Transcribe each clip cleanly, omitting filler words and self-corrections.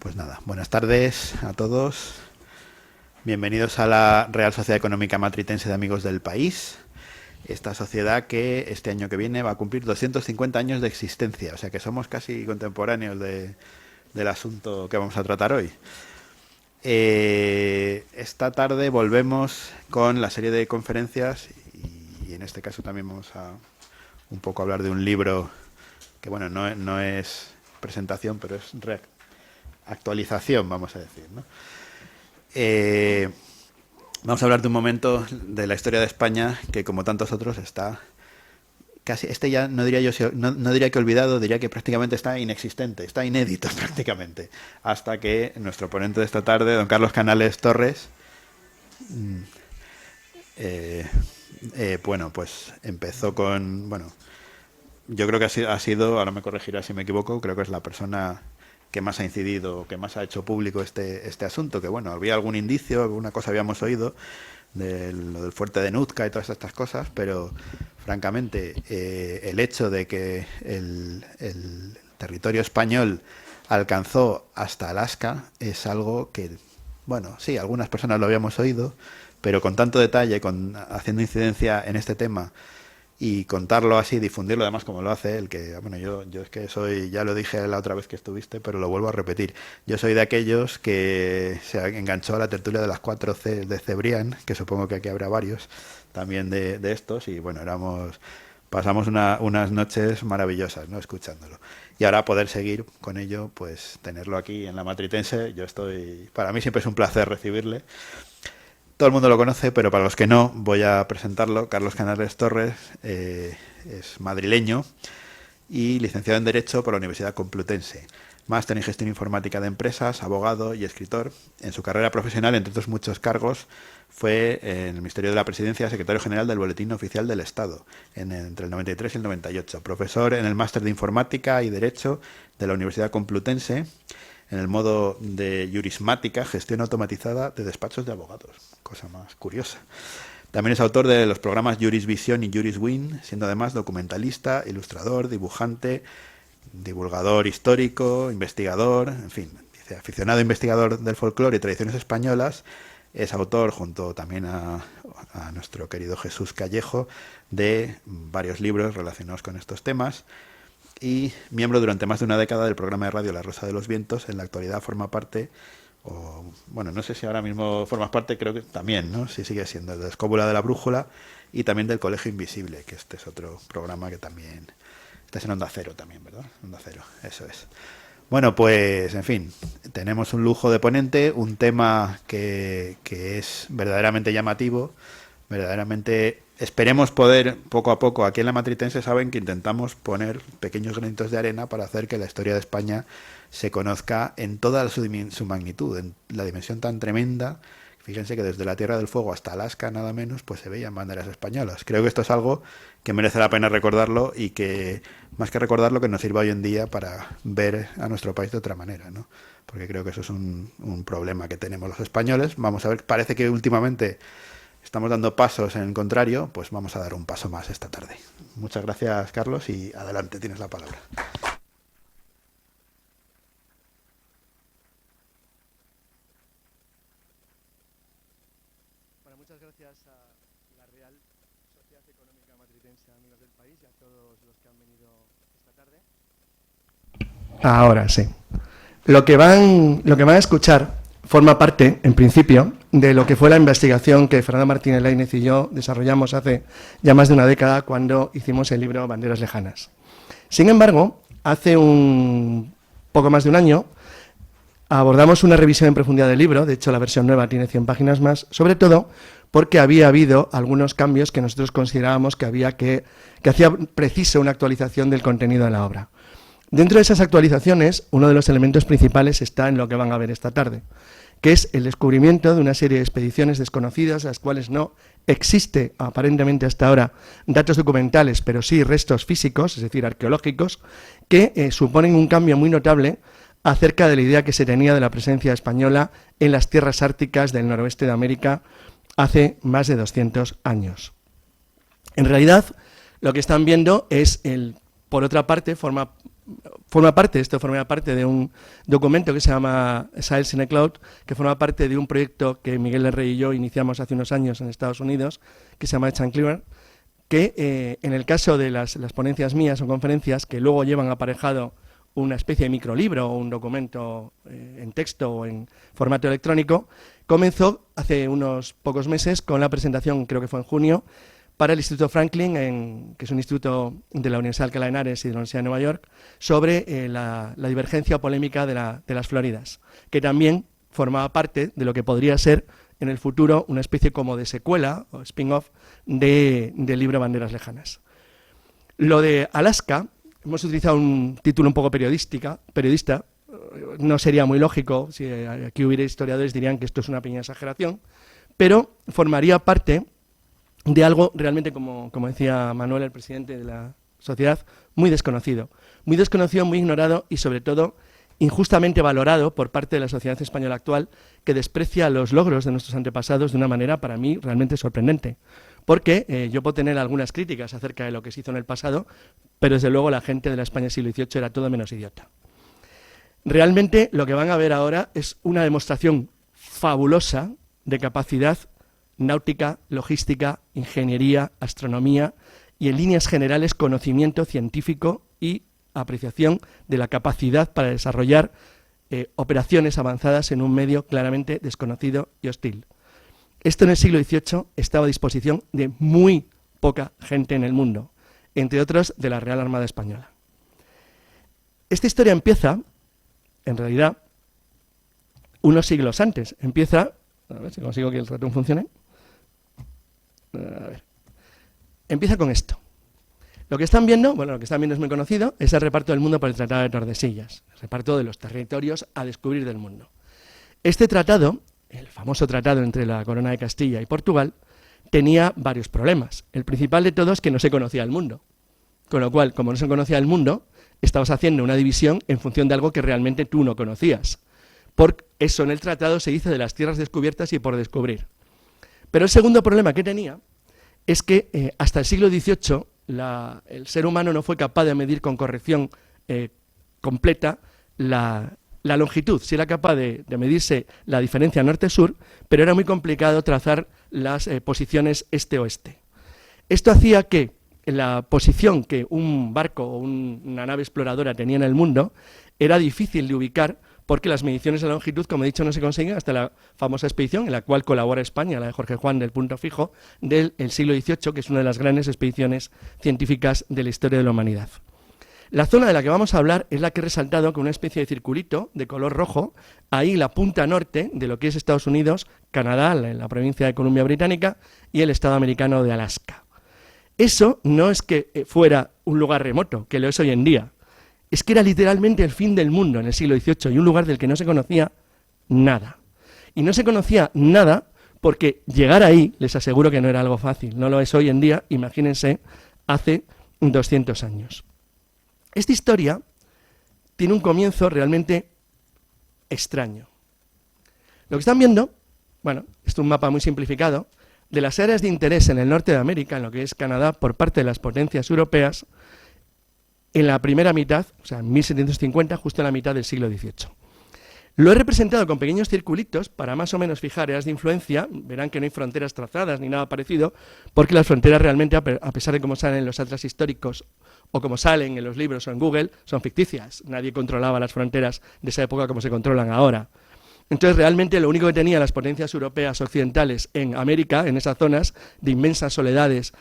Pues nada, buenas tardes a todos. Bienvenidos a la Real Sociedad Económica Matritense de Amigos del País. Esta sociedad que este año que viene va a cumplir 250 años de existencia, o sea que somos casi contemporáneos del asunto que vamos a tratar hoy. Esta tarde volvemos con la serie de conferencias y en este caso también vamos a un poco hablar de un libro que, bueno, no es presentación, pero es actualización, vamos a decir, ¿no? Vamos a hablar de un momento de la historia de España que, como tantos otros, está casi, ya no diría yo, no diría que olvidado, diría que prácticamente está inexistente, está inédito prácticamente, hasta que nuestro ponente de esta tarde, don Carlos Canales Torres, bueno, pues empezó con, bueno, yo creo que ha sido, ahora me corregirá si me equivoco, creo que es la persona que más ha incidido, que más ha hecho público este asunto, que bueno, había algún indicio, alguna cosa habíamos oído de lo del fuerte de Nootka y todas estas cosas, pero francamente el hecho de que el territorio español alcanzó hasta Alaska es algo que, bueno, sí, algunas personas lo habíamos oído, pero con tanto detalle, haciendo incidencia en este tema, y contarlo así, difundirlo además como lo hace él, que bueno, yo es que soy, ya lo dije la otra vez que estuviste, pero lo vuelvo a repetir, yo soy de aquellos que se enganchó a la tertulia de las 4C de Cebrián, que supongo que aquí habrá varios también de estos, y bueno, pasamos unas noches maravillosas, ¿no?, escuchándolo. Y ahora poder seguir con ello, pues tenerlo aquí en la Matritense, para mí siempre es un placer recibirle. Todo el mundo lo conoce, pero para los que no, voy a presentarlo. Carlos Canales Torres es madrileño y licenciado en Derecho por la Universidad Complutense. Máster en Gestión Informática de Empresas, abogado y escritor. En su carrera profesional, entre otros muchos cargos, fue en el Ministerio de la Presidencia secretario general del Boletín Oficial del Estado, entre el 93 y el 98. Profesor en el Máster de Informática y Derecho de la Universidad Complutense, en el modo de jurismática, gestión automatizada de despachos de abogados. Cosa más curiosa. También es autor de los programas Jurisvisión y Juriswin, siendo además documentalista, ilustrador, dibujante, divulgador histórico, investigador, en fin, dice, aficionado investigador del folclore y tradiciones españolas. Es autor, junto también a nuestro querido Jesús Callejo, de varios libros relacionados con estos temas, y miembro durante más de una década del programa de radio La Rosa de los Vientos. En la actualidad forma parte, bueno, no sé si ahora mismo formas parte, creo que también, ¿no? Sí, sigue siendo de Escóbula de la Brújula y también del Colegio Invisible, que este es otro programa que también está en Onda Cero también, ¿verdad? Onda Cero, eso es. Bueno, pues, en fin, tenemos un lujo de ponente, un tema que es verdaderamente llamativo, verdaderamente. Esperemos poder, poco a poco, aquí en la Matritense saben que intentamos poner pequeños granitos de arena para hacer que la historia de España se conozca en toda su magnitud, en la dimensión tan tremenda. Fíjense que desde la Tierra del Fuego hasta Alaska, nada menos, pues se veían banderas españolas. Creo que esto es algo que merece la pena recordarlo y que, más que recordarlo, que nos sirva hoy en día para ver a nuestro país de otra manera, ¿no? Porque creo que eso es un problema que tenemos los españoles. Vamos a ver, parece que últimamente estamos dando pasos en el contrario, pues vamos a dar un paso más esta tarde. Muchas gracias, Carlos, y adelante, tienes la palabra. Bueno, muchas gracias a la Real Sociedad Económica Matritense de Amigos del País y a todos los que han venido esta tarde. Ahora sí. Lo que van a escuchar forma parte, en principio, de lo que fue la investigación que Fernando Martínez Lainez y yo desarrollamos hace ya más de una década cuando hicimos el libro Banderas Lejanas. Sin embargo, hace un poco más de un año abordamos una revisión en profundidad del libro. De hecho, la versión nueva tiene 100 páginas más, sobre todo porque había habido algunos cambios que nosotros considerábamos que hacía preciso una actualización del contenido de la obra. Dentro de esas actualizaciones, uno de los elementos principales está en lo que van a ver esta tarde, que es el descubrimiento de una serie de expediciones desconocidas, las cuales no existe aparentemente hasta ahora datos documentales, pero sí restos físicos, es decir, arqueológicos, que suponen un cambio muy notable acerca de la idea que se tenía de la presencia española en las tierras árticas del noroeste de América hace más de 200 años. En realidad, lo que están viendo es, por otra parte, forma forma parte de un documento que se llama Science in the Cloud, que forma parte de un proyecto que Miguel del Rey y yo iniciamos hace unos años en Estados Unidos, que se llama Edge and Clear, que en el caso de las ponencias mías o conferencias, que luego llevan aparejado una especie de microlibro o un documento en texto o en formato electrónico, comenzó hace unos pocos meses con la presentación, creo que fue en junio, para el Instituto Franklin, que es un instituto de la Universidad de Alcalá de Henares y de la Universidad de Nueva York, sobre la divergencia o polémica de las Floridas, que también formaba parte de lo que podría ser en el futuro una especie como de secuela o spin-off del libro Banderas Lejanas. Lo de Alaska, hemos utilizado un título un poco periodista, no sería muy lógico, si aquí hubiera historiadores dirían que esto es una pequeña exageración, pero formaría parte de algo realmente, como decía Manuel, el presidente de la sociedad, muy desconocido, muy ignorado y sobre todo injustamente valorado por parte de la sociedad española actual, que desprecia los logros de nuestros antepasados de una manera para mí realmente sorprendente. Porque yo puedo tener algunas críticas acerca de lo que se hizo en el pasado, pero desde luego la gente de la España del siglo XVIII era todo menos idiota. Realmente lo que van a ver ahora es una demostración fabulosa de capacidad náutica, logística, ingeniería, astronomía y en líneas generales conocimiento científico y apreciación de la capacidad para desarrollar operaciones avanzadas en un medio claramente desconocido y hostil. Esto en el siglo XVIII estaba a disposición de muy poca gente en el mundo, entre otros de la Real Armada Española. Esta historia empieza, en realidad, unos siglos antes. Empieza, a ver si consigo que el ratón funcione. Empieza con esto. Lo que están viendo es muy conocido, es el reparto del mundo por el Tratado de Tordesillas, el reparto de los territorios a descubrir del mundo. Este tratado, el famoso tratado entre la Corona de Castilla y Portugal, tenía varios problemas. El principal de todos es que no se conocía el mundo. Con lo cual, como no se conocía el mundo, estabas haciendo una división en función de algo que realmente tú no conocías. Por eso en el tratado se dice de las tierras descubiertas y por descubrir. Pero el segundo problema que tenía es que hasta el siglo XVIII el ser humano no fue capaz de medir con corrección completa la longitud. Sí era capaz de medirse la diferencia norte-sur, pero era muy complicado trazar las posiciones este-oeste. Esto hacía que la posición que un barco o una nave exploradora tenía en el mundo era difícil de ubicar porque las mediciones de la longitud, como he dicho, no se consiguen hasta la famosa expedición en la cual colabora España, la de Jorge Juan del Punto Fijo, del siglo XVIII, que es una de las grandes expediciones científicas de la historia de la humanidad. La zona de la que vamos a hablar es la que he resaltado con una especie de circulito de color rojo, ahí la punta norte de lo que es Estados Unidos, Canadá, en la provincia de Columbia Británica, y el estado americano de Alaska. Eso no es que fuera un lugar remoto, que lo es hoy en día. Es que era literalmente el fin del mundo en el siglo XVIII y un lugar del que no se conocía nada. Y no se conocía nada porque llegar ahí, les aseguro que no era algo fácil. No lo es hoy en día, imagínense, hace 200 años. Esta historia tiene un comienzo realmente extraño. Lo que están viendo, bueno, esto es un mapa muy simplificado, de las áreas de interés en el norte de América, en lo que es Canadá, por parte de las potencias europeas, en la primera mitad, o sea, en 1750, justo en la mitad del siglo XVIII. Lo he representado con pequeños circulitos para más o menos fijar áreas de influencia. Verán que no hay fronteras trazadas ni nada parecido, porque las fronteras realmente, a pesar de cómo salen en los atlas históricos o como salen en los libros o en Google, son ficticias. Nadie controlaba las fronteras de esa época como se controlan ahora. Entonces, realmente lo único que tenían las potencias europeas occidentales en América, en esas zonas de inmensas soledades,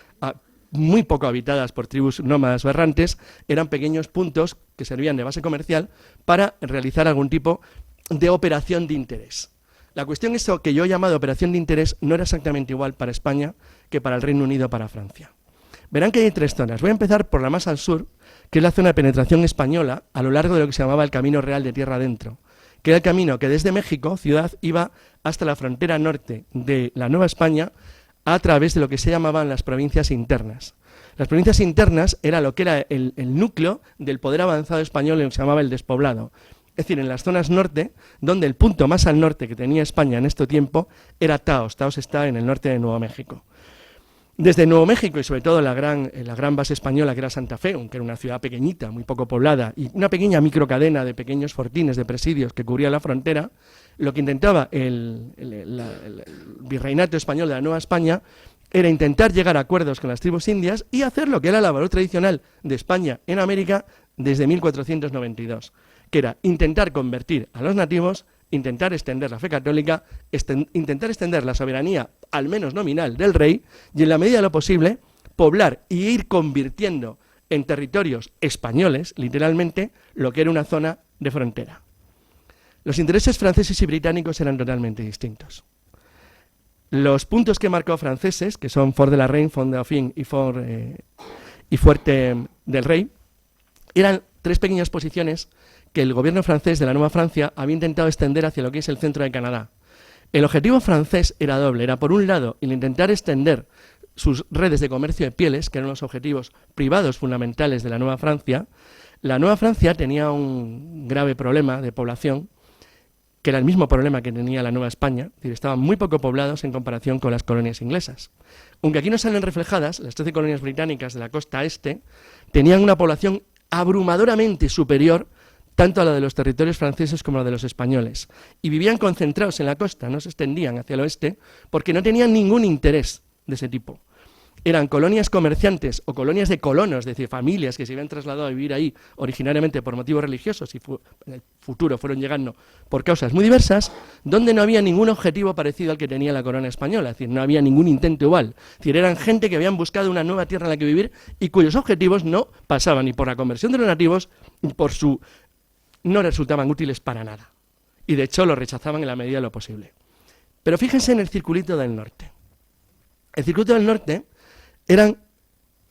muy poco habitadas por tribus nómadas o errantes, eran pequeños puntos que servían de base comercial para realizar algún tipo de operación de interés. La cuestión es que yo he llamado operación de interés no era exactamente igual para España que para el Reino Unido o para Francia. Verán que hay tres zonas. Voy a empezar por la más al sur, que es la zona de penetración española a lo largo de lo que se llamaba el Camino Real de Tierra Adentro, que era el camino que desde México, ciudad, iba hasta la frontera norte de la Nueva España a través de lo que se llamaban las provincias internas. Las provincias internas era lo que era el núcleo del poder avanzado español en lo que se llamaba el despoblado. Es decir, en las zonas norte, donde el punto más al norte que tenía España en este tiempo era Taos. Taos está en el norte de Nuevo México. Desde Nuevo México y sobre todo la gran base española que era Santa Fe, que era una ciudad pequeñita, muy poco poblada, y una pequeña microcadena de pequeños fortines, de presidios que cubría la frontera, lo que intentaba el virreinato español de la Nueva España era intentar llegar a acuerdos con las tribus indias y hacer lo que era la labor tradicional de España en América desde 1492, que era intentar convertir a los nativos, intentar extender la fe católica, intentar extender la soberanía, al menos nominal, del rey, y en la medida de lo posible, poblar y ir convirtiendo en territorios españoles, literalmente, lo que era una zona de frontera. Los intereses franceses y británicos eran totalmente distintos. Los puntos que marcó franceses, que son Fort de la Reine, Fort Dauphin y Fuerte del Rey, eran 3 pequeñas posiciones que el gobierno francés de la Nueva Francia había intentado extender hacia lo que es el centro de Canadá. El objetivo francés era doble, era por un lado el intentar extender sus redes de comercio de pieles, que eran los objetivos privados fundamentales de la Nueva Francia. La Nueva Francia tenía un grave problema de población, que era el mismo problema que tenía la Nueva España, es decir, estaban muy poco poblados en comparación con las colonias inglesas. Aunque aquí no salen reflejadas, las 13 colonias británicas de la costa este tenían una población abrumadoramente superior tanto a la de los territorios franceses como a la de los españoles, y vivían concentrados en la costa, no se extendían hacia el oeste, porque no tenían ningún interés de ese tipo. Eran colonias comerciantes o colonias de colonos, es decir, familias que se habían trasladado a vivir ahí originariamente por motivos religiosos y en el futuro fueron llegando por causas muy diversas, donde no había ningún objetivo parecido al que tenía la corona española, es decir, no había ningún intento igual. Es decir, eran gente que habían buscado una nueva tierra en la que vivir y cuyos objetivos no pasaban ni por la conversión de los nativos ni por su... no resultaban útiles para nada. Y de hecho lo rechazaban en la medida de lo posible. Pero fíjense en el circulito del norte. El circuito del norte eran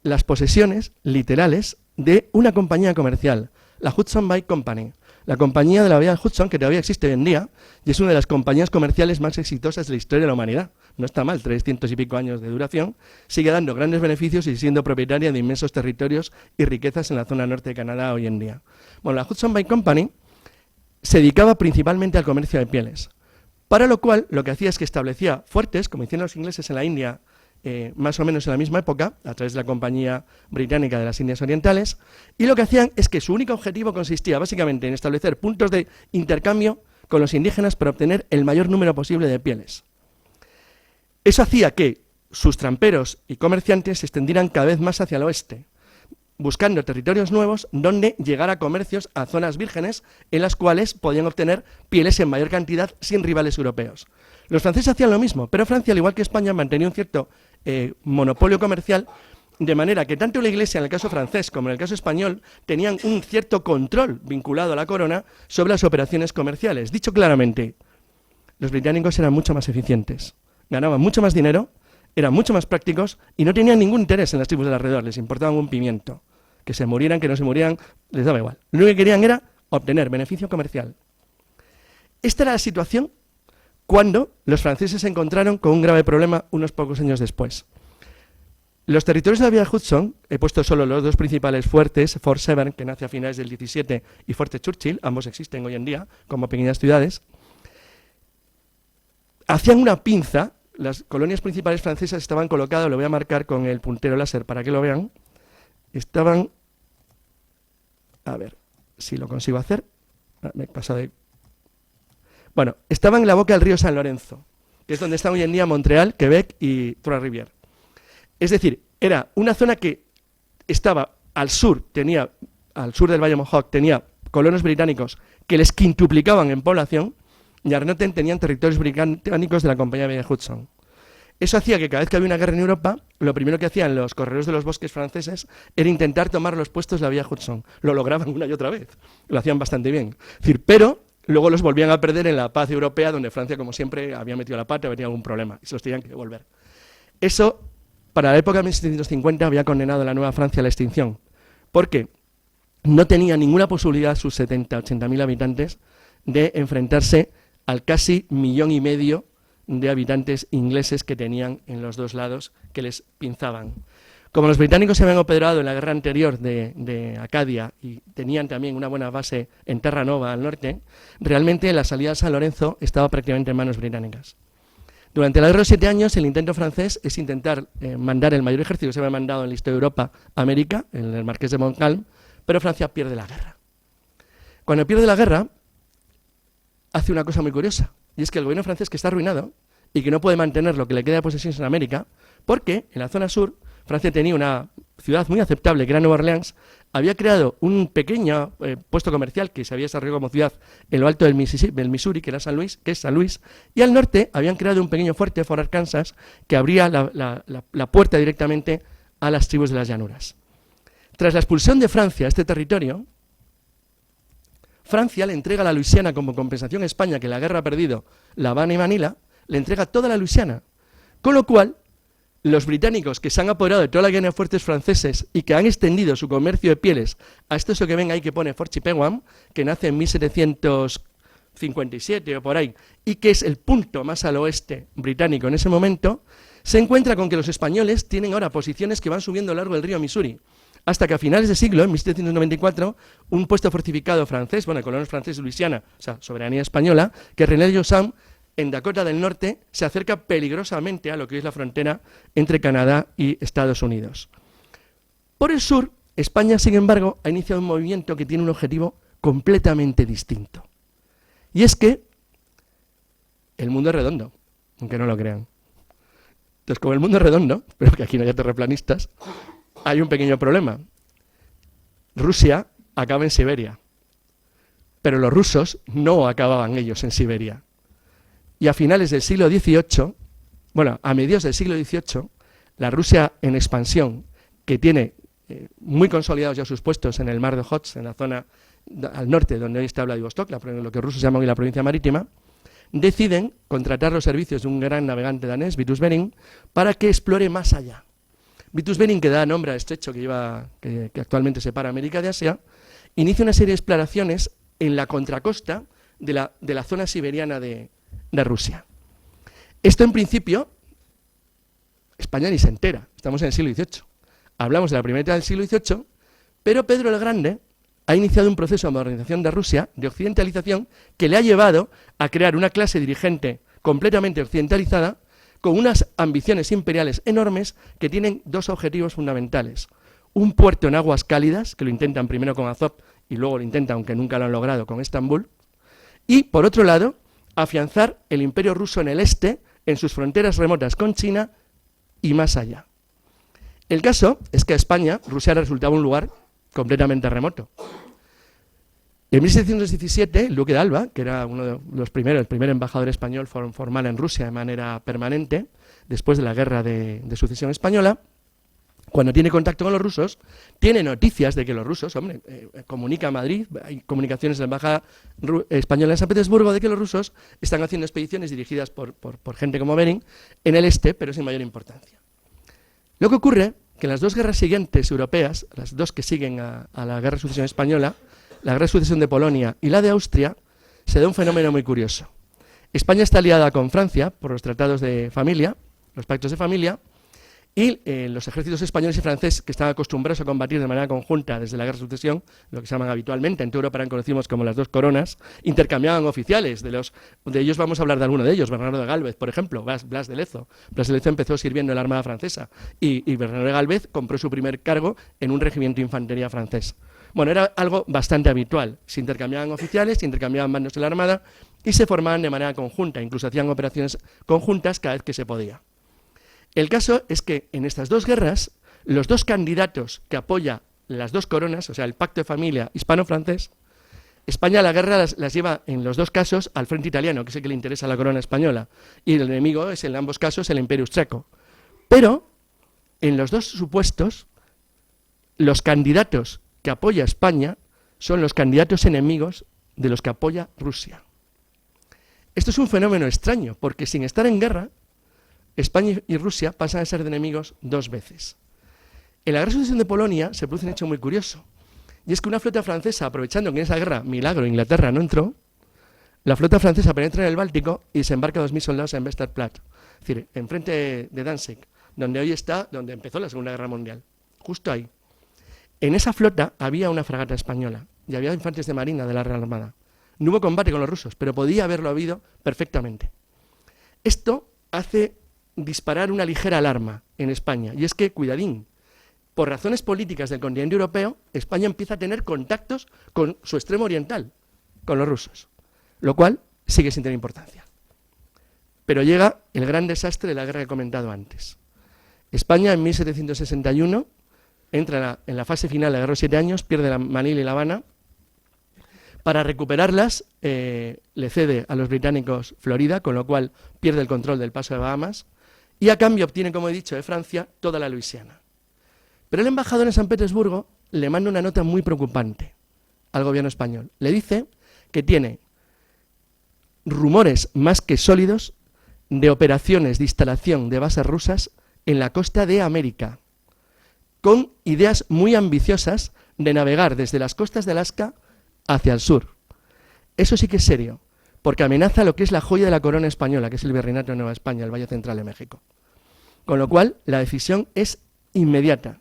las posesiones literales de una compañía comercial, la Hudson Bay Company, la compañía de la bahía de Hudson, que todavía existe hoy en día, y es una de las compañías comerciales más exitosas de la historia de la humanidad. No está mal, 300 y pico años de duración, sigue dando grandes beneficios y siendo propietaria de inmensos territorios y riquezas en la zona norte de Canadá hoy en día. Bueno, la Hudson Bay Company se dedicaba principalmente al comercio de pieles, para lo cual lo que hacía es que establecía fuertes, como hicieron los ingleses en la India, más o menos en la misma época, a través de la Compañía Británica de las Indias Orientales, y lo que hacían es que su único objetivo consistía básicamente en establecer puntos de intercambio con los indígenas para obtener el mayor número posible de pieles. Eso hacía que sus tramperos y comerciantes se extendieran cada vez más hacia el oeste, buscando territorios nuevos donde llegar a comercios a zonas vírgenes en las cuales podían obtener pieles en mayor cantidad sin rivales europeos. Los franceses hacían lo mismo, pero Francia, al igual que España, mantenía un cierto monopolio comercial, de manera que tanto la Iglesia, en el caso francés, como en el caso español, tenían un cierto control vinculado a la corona sobre las operaciones comerciales. Dicho claramente, los británicos eran mucho más eficientes, ganaban mucho más dinero, eran mucho más prácticos y no tenían ningún interés en las tribus del alrededor, les importaba un pimiento. Que se murieran, que no se murieran, les daba igual. Lo único que querían era obtener beneficio comercial. Esta era la situación cuando los franceses se encontraron con un grave problema unos pocos años después. Los territorios de la bahía de Hudson, he puesto solo los 2 principales fuertes, Fort Severn, que nace a finales del 17, y Fuerte Churchill, ambos existen hoy en día como pequeñas ciudades, hacían una pinza. Las colonias principales francesas estaban colocadas, lo voy a marcar con el puntero láser para que lo vean, estaban, a ver si lo consigo hacer, me he pasado de... Bueno, estaban en la boca del río San Lorenzo, que es donde están hoy en día Montreal, Quebec y Trois-Rivières. Es decir, era una zona que estaba al sur, al sur del Valle Mohawk, tenía colonos británicos que les quintuplicaban en población, y al norte tenían territorios británicos de la Compañía de Hudson. Eso hacía que cada vez que había una guerra en Europa, lo primero que hacían los corredores de los bosques franceses era intentar tomar los puestos de la bahía Hudson. Lo lograban una y otra vez, lo hacían bastante bien. Es decir, pero luego los volvían a perder en la paz europea, donde Francia, como siempre, había metido la pata, había tenido algún problema, y se los tenían que devolver. Eso, para la época de 1750, había condenado a la Nueva Francia a la extinción, porque no tenía ninguna posibilidad, sus 70, 80.000 habitantes, de enfrentarse al casi 1,5 millones de habitantes ingleses que tenían en los dos lados, que les pinzaban. Como los británicos se habían operado en la guerra anterior de Acadia y tenían también una buena base en Terranova al norte, realmente la salida de San Lorenzo estaba prácticamente en manos británicas. Durante la Guerra de los 7 Años, el intento francés es intentar mandar el mayor ejército que se había mandado en la historia de Europa a América, en el Marqués de Montcalm, pero Francia pierde la guerra. Cuando pierde la guerra, hace una cosa muy curiosa, y es que el gobierno francés, que está arruinado y que no puede mantener lo que le queda de posesiones en América, porque en la zona sur Francia tenía una ciudad muy aceptable, que era Nueva Orleans, había creado un pequeño puesto comercial que se había desarrollado como ciudad en lo alto del Missouri, que es San Luis, y al norte habían creado un pequeño fuerte, Fort Arkansas, que abría la puerta directamente a las tribus de las llanuras. Tras la expulsión de Francia a este territorio, Francia le entrega la Luisiana como compensación a España, que la guerra ha perdido La Habana y Manila, le entrega toda la Luisiana, con lo cual los británicos, que se han apoderado de toda la guerra de fuertes franceses y que han extendido su comercio de pieles a esto que ven ahí que pone Fort Chippeway, que nace en 1757 o por ahí, y que es el punto más al oeste británico en ese momento, se encuentra con que los españoles tienen ahora posiciones que van subiendo a lo largo del río Missouri, hasta que a finales de siglo, en 1794, un puesto fortificado francés, bueno, colonos franceses de Luisiana, o sea, soberanía española, que René Josam, en Dakota del Norte, se acerca peligrosamente a lo que es la frontera entre Canadá y Estados Unidos. Por el sur, España, sin embargo, ha iniciado un movimiento que tiene un objetivo completamente distinto. Y es que el mundo es redondo, aunque no lo crean. Entonces, como el mundo es redondo, pero que aquí no haya terraplanistas, hay un pequeño problema. Rusia acaba en Siberia, pero los rusos no acababan ellos en Siberia. Y a finales del siglo XVIII, bueno, a mediados del siglo XVIII, la Rusia en expansión, que tiene muy consolidados ya sus puestos en el mar de Ojotsk, en la zona al norte donde hoy está Vladivostok, lo que los rusos llaman hoy la provincia marítima, deciden contratar los servicios de un gran navegante danés, Vitus Bering, para que explore más allá. Vitus Bering, que da nombre al estrecho que actualmente separa América de Asia, inicia una serie de exploraciones en la contracosta de la zona siberiana de Rusia. Esto en principio, España ni se entera, estamos en el siglo XVIII. Hablamos de la primera mitad del siglo XVIII, pero Pedro el Grande ha iniciado un proceso de modernización de Rusia, de occidentalización, que le ha llevado a crear una clase dirigente completamente occidentalizada, con unas ambiciones imperiales enormes que tienen dos objetivos fundamentales. Un puerto en aguas cálidas, que lo intentan primero con Azov y luego lo intentan, aunque nunca lo han logrado, con Estambul. Y, por otro lado, afianzar el imperio ruso en el este, en sus fronteras remotas con China y más allá. El caso es que a España, Rusia resultaba un lugar completamente remoto. En 1717, el duque de Alba, que era uno de los primeros, el primer embajador español formal en Rusia de manera permanente, después de la guerra de sucesión española, cuando tiene contacto con los rusos, tiene noticias de que los rusos, comunica a Madrid, hay comunicaciones de la embajada española en San Petersburgo de que los rusos están haciendo expediciones dirigidas por gente como Bering en el este, pero sin mayor importancia. Lo que ocurre que en las dos guerras siguientes europeas, las dos que siguen a la guerra de sucesión española, la guerra de sucesión de Polonia y la de Austria, se da un fenómeno muy curioso. España está aliada con Francia por los tratados de familia, los pactos de familia, y los ejércitos españoles y franceses, que están acostumbrados a combatir de manera conjunta desde la guerra de sucesión, lo que se llaman habitualmente, en toda Europa eran conocidos como las dos coronas, intercambiaban oficiales. De ellos vamos a hablar de alguno de ellos, Bernardo de Gálvez, por ejemplo, Blas de Lezo. Blas de Lezo empezó sirviendo en la Armada francesa y Bernardo de Gálvez compró su primer cargo en un regimiento de infantería francés. Bueno, era algo bastante habitual. Se intercambiaban oficiales, se intercambiaban bandos de la Armada y se formaban de manera conjunta, incluso hacían operaciones conjuntas cada vez que se podía. El caso es que en estas dos guerras, los dos candidatos que apoya las dos coronas, o sea, el pacto de familia hispano-francés, España la guerra las lleva en los dos casos al frente italiano, que es el que le interesa a la corona española, y el enemigo es en ambos casos el Imperio Austríaco. Pero, en los dos supuestos, los candidatos que apoya España son los candidatos enemigos de los que apoya Rusia. Esto es un fenómeno extraño, porque sin estar en guerra, España y Rusia pasan a ser de enemigos dos veces. En la guerra de sucesión de Polonia se produce un hecho muy curioso, y es que una flota francesa, aprovechando que en esa guerra, milagro, Inglaterra no entró, la flota francesa penetra en el Báltico y se embarca 2.000 soldados en Westerplatte, es decir, enfrente de Danzig, donde hoy está, donde empezó la Segunda Guerra Mundial, justo ahí. En esa flota había una fragata española y había infantes de marina de la Real Armada. No hubo combate con los rusos, pero podía haberlo habido perfectamente. Esto hace disparar una ligera alarma en España, y es que, cuidadín, por razones políticas del continente europeo, España empieza a tener contactos con su extremo oriental, con los rusos, lo cual sigue sin tener importancia. Pero llega el gran desastre de la guerra que he comentado antes. España en 1761 entra en la fase final de la guerra de los 7 años, pierde Manila y La Habana. Para recuperarlas, le cede a los británicos Florida, con lo cual pierde el control del Paso de Bahamas, y a cambio obtiene, como he dicho, de Francia toda la Luisiana. Pero el embajador en San Petersburgo le manda una nota muy preocupante al gobierno español. Le dice que tiene rumores más que sólidos de operaciones de instalación de bases rusas en la costa de América, con ideas muy ambiciosas de navegar desde las costas de Alaska hacia el sur. Eso sí que es serio, porque amenaza lo que es la joya de la corona española, que es el Virreinato de Nueva España, el Valle Central de México. Con lo cual, la decisión es inmediata.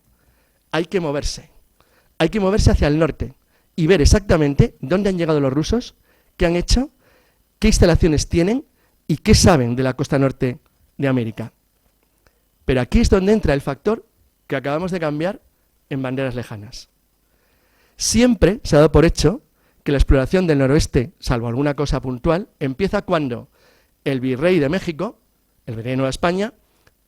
Hay que moverse hacia el norte y ver exactamente dónde han llegado los rusos, qué han hecho, qué instalaciones tienen y qué saben de la costa norte de América. Pero aquí es donde entra el factor que acabamos de cambiar en banderas lejanas. Siempre se ha dado por hecho que la exploración del noroeste, salvo alguna cosa puntual, empieza cuando el virrey de México, el virrey de Nueva España,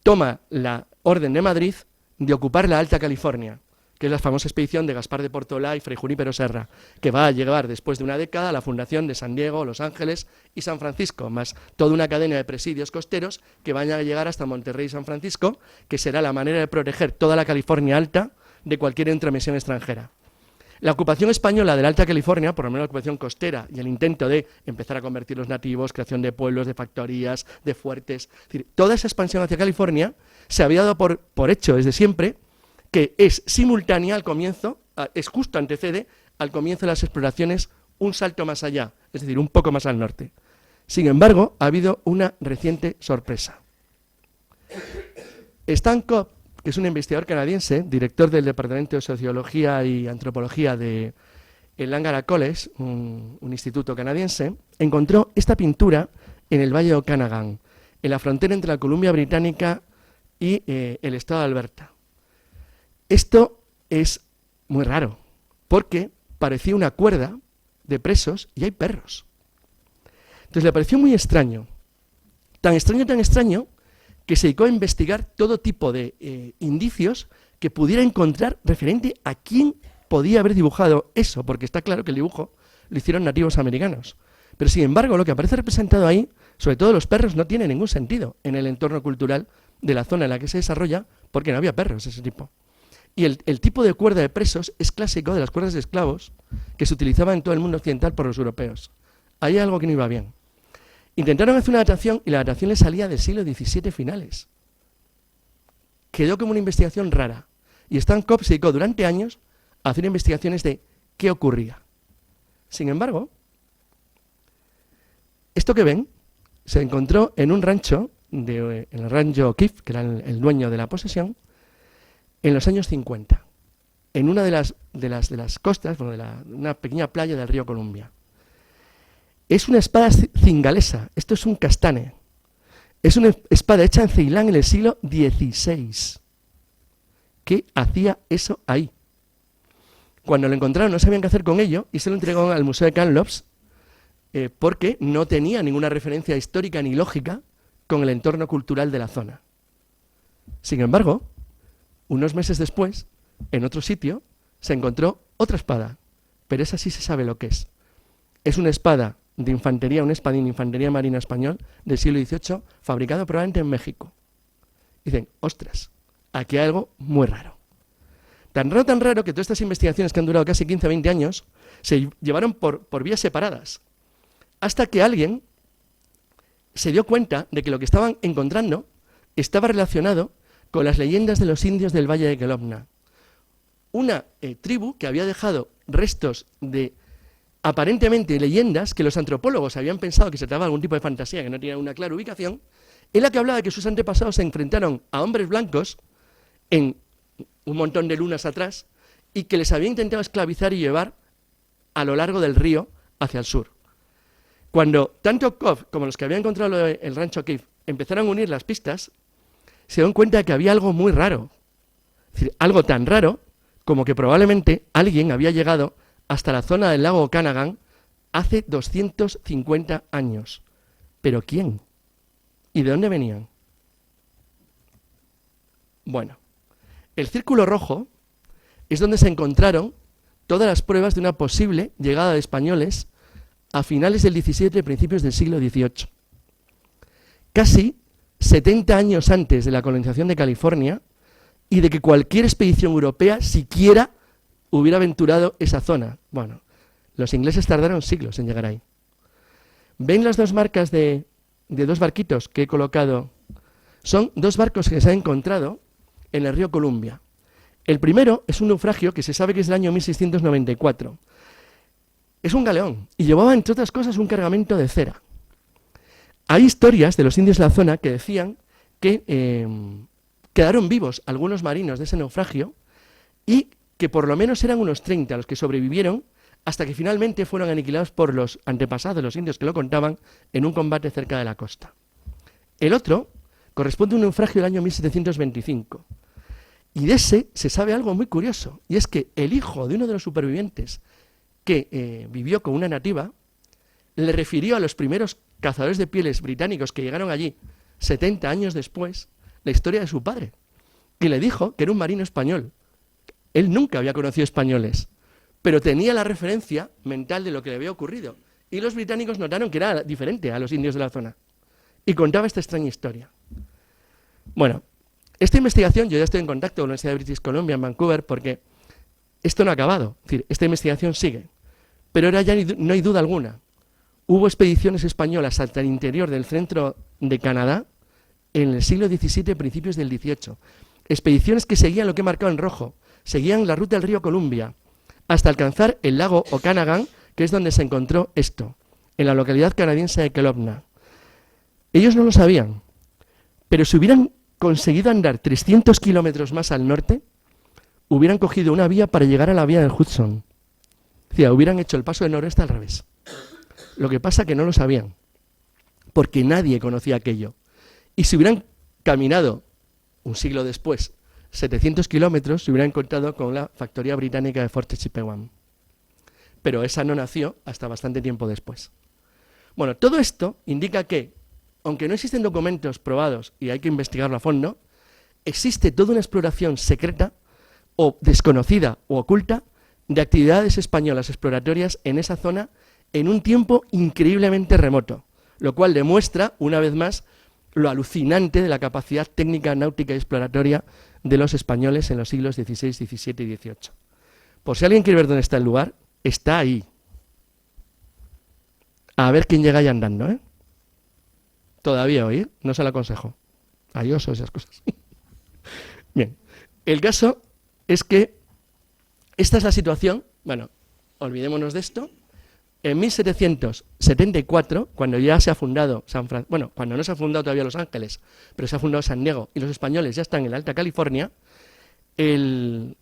toma la orden de Madrid de ocupar la Alta California, que es la famosa expedición de Gaspar de Portolá y Fray Junípero Serra, que va a llevar después de una década a la fundación de San Diego, Los Ángeles y San Francisco, más toda una cadena de presidios costeros que van a llegar hasta Monterrey y San Francisco, que será la manera de proteger toda la California Alta de cualquier intromisión extranjera. La ocupación española de la Alta California, por lo menos la ocupación costera y el intento de empezar a convertir los nativos, creación de pueblos, de factorías, de fuertes, es decir, toda esa expansión hacia California se había dado por hecho desde siempre, que es simultánea al comienzo, es justo antecede al comienzo de las exploraciones un salto más allá, es decir, un poco más al norte. Sin embargo, ha habido una reciente sorpresa. Stan Cobb, que es un investigador canadiense, director del Departamento de Sociología y Antropología de el Langara College, un instituto canadiense, encontró esta pintura en el Valle de Okanagan, en la frontera entre la Columbia Británica y el estado de Alberta. Esto es muy raro, porque parecía una cuerda de presos y hay perros. Entonces le pareció muy extraño, tan extraño, que se dedicó a investigar todo tipo de indicios que pudiera encontrar referente a quién podía haber dibujado eso, porque está claro que el dibujo lo hicieron nativos americanos. Pero sin embargo, lo que aparece representado ahí, sobre todo los perros, no tiene ningún sentido en el entorno cultural de la zona en la que se desarrolla, porque no había perros de ese tipo. Y el tipo de cuerda de presos es clásico de las cuerdas de esclavos que se utilizaba en todo el mundo occidental por los europeos. Ahí hay algo que no iba bien. Intentaron hacer una datación y la datación les salía del siglo XVII finales. Quedó como una investigación rara. Y Stan Cobb se dedicó durante años a hacer investigaciones de qué ocurría. Sin embargo, esto que ven se encontró en un rancho, en el rancho O'Keefe, que era el dueño de la posesión, en los años 50, en una de las costas, bueno, una pequeña playa del río Columbia. Es una espada cingalesa, esto es un castane. Es una espada hecha en Ceilán en el siglo XVI. ¿Qué hacía eso ahí? Cuando lo encontraron no sabían qué hacer con ello y se lo entregaron al Museo de Kamloops porque no tenía ninguna referencia histórica ni lógica con el entorno cultural de la zona. Sin embargo, unos meses después, en otro sitio, se encontró otra espada, pero esa sí se sabe lo que es. Es una espada de infantería, un espadín de infantería marina español del siglo XVIII, fabricado probablemente en México. Dicen, ostras, aquí hay algo muy raro. Tan raro que todas estas investigaciones que han durado casi 15 o 20 años se llevaron por vías separadas, hasta que alguien se dio cuenta de que lo que estaban encontrando estaba relacionado con las leyendas de los indios del Valle de Kelowna. Una tribu que había dejado restos de aparentemente leyendas que los antropólogos habían pensado que se trataba de algún tipo de fantasía que no tenía una clara ubicación, en la que hablaba de que sus antepasados se enfrentaron a hombres blancos en un montón de lunas atrás y que les había intentado esclavizar y llevar a lo largo del río hacia el sur. Cuando tanto Cobb como los que habían encontrado el rancho O'Keefe empezaron a unir las pistas, se dieron cuenta de que había algo muy raro. Es decir, algo tan raro como que probablemente alguien había llegado hasta la zona del lago Okanagan hace 250 años. ¿Pero quién? ¿Y de dónde venían? Bueno, el círculo rojo es donde se encontraron todas las pruebas de una posible llegada de españoles a finales del XVII y principios del siglo XVIII. Casi 70 años antes de la colonización de California y de que cualquier expedición europea siquiera hubiera aventurado esa zona. Bueno, los ingleses tardaron siglos en llegar ahí. ¿Ven las dos marcas de dos barquitos que he colocado? Son dos barcos que se han encontrado en el río Columbia. El primero es un naufragio que se sabe que es del año 1694. Es un galeón y llevaba, entre otras cosas, un cargamento de cera. Hay historias de los indios de la zona que decían que quedaron vivos algunos marinos de ese naufragio y que por lo menos eran unos 30 los que sobrevivieron hasta que finalmente fueron aniquilados por los antepasados de los indios que lo contaban en un combate cerca de la costa. El otro corresponde a un naufragio del año 1725. Y de ese se sabe algo muy curioso, y es que el hijo de uno de los supervivientes que vivió con una nativa le refirió a los primeros cazadores de pieles británicos que llegaron allí 70 años después la historia de su padre, y le dijo que era un marino español. Él nunca había conocido españoles, pero tenía la referencia mental de lo que le había ocurrido, y los británicos notaron que era diferente a los indios de la zona, y contaba esta extraña historia. Bueno, esta investigación, yo ya estoy en contacto con la Universidad de British Columbia en Vancouver porque esto no ha acabado, es decir, esta investigación sigue, pero ahora ya no hay duda alguna. Hubo expediciones españolas hasta el interior del centro de Canadá en el siglo XVII, principios del XVIII. Expediciones que seguían lo que he marcado en rojo, seguían la ruta del río Columbia, hasta alcanzar el lago Okanagan, que es donde se encontró esto, en la localidad canadiense de Kelowna. Ellos no lo sabían, pero si hubieran conseguido andar 300 kilómetros más al norte, hubieran cogido una vía para llegar a la vía del Hudson. O sea, hubieran hecho el paso del noroeste al revés. Lo que pasa es que no lo sabían, porque nadie conocía aquello. Y si hubieran caminado un siglo después 700 kilómetros, se hubieran encontrado con la factoría británica de Fort Chipewyan. Pero esa no nació hasta bastante tiempo después. Bueno, todo esto indica que, aunque no existen documentos probados y hay que investigarlo a fondo, existe toda una exploración secreta o desconocida o oculta de actividades españolas exploratorias en esa zona en un tiempo increíblemente remoto, lo cual demuestra, una vez más, lo alucinante de la capacidad técnica, náutica y exploratoria de los españoles en los siglos XVI, XVII y XVIII. Por si alguien quiere ver dónde está el lugar, está ahí. A ver quién llega ahí andando, ¿eh? Todavía hoy, no se lo aconsejo. Hay osos, esas cosas. Bien, el caso es que esta es la situación. Bueno, olvidémonos de esto. En 1774, cuando ya se ha fundado cuando no se ha fundado todavía Los Ángeles, pero se ha fundado San Diego y los españoles ya están en la Alta California, el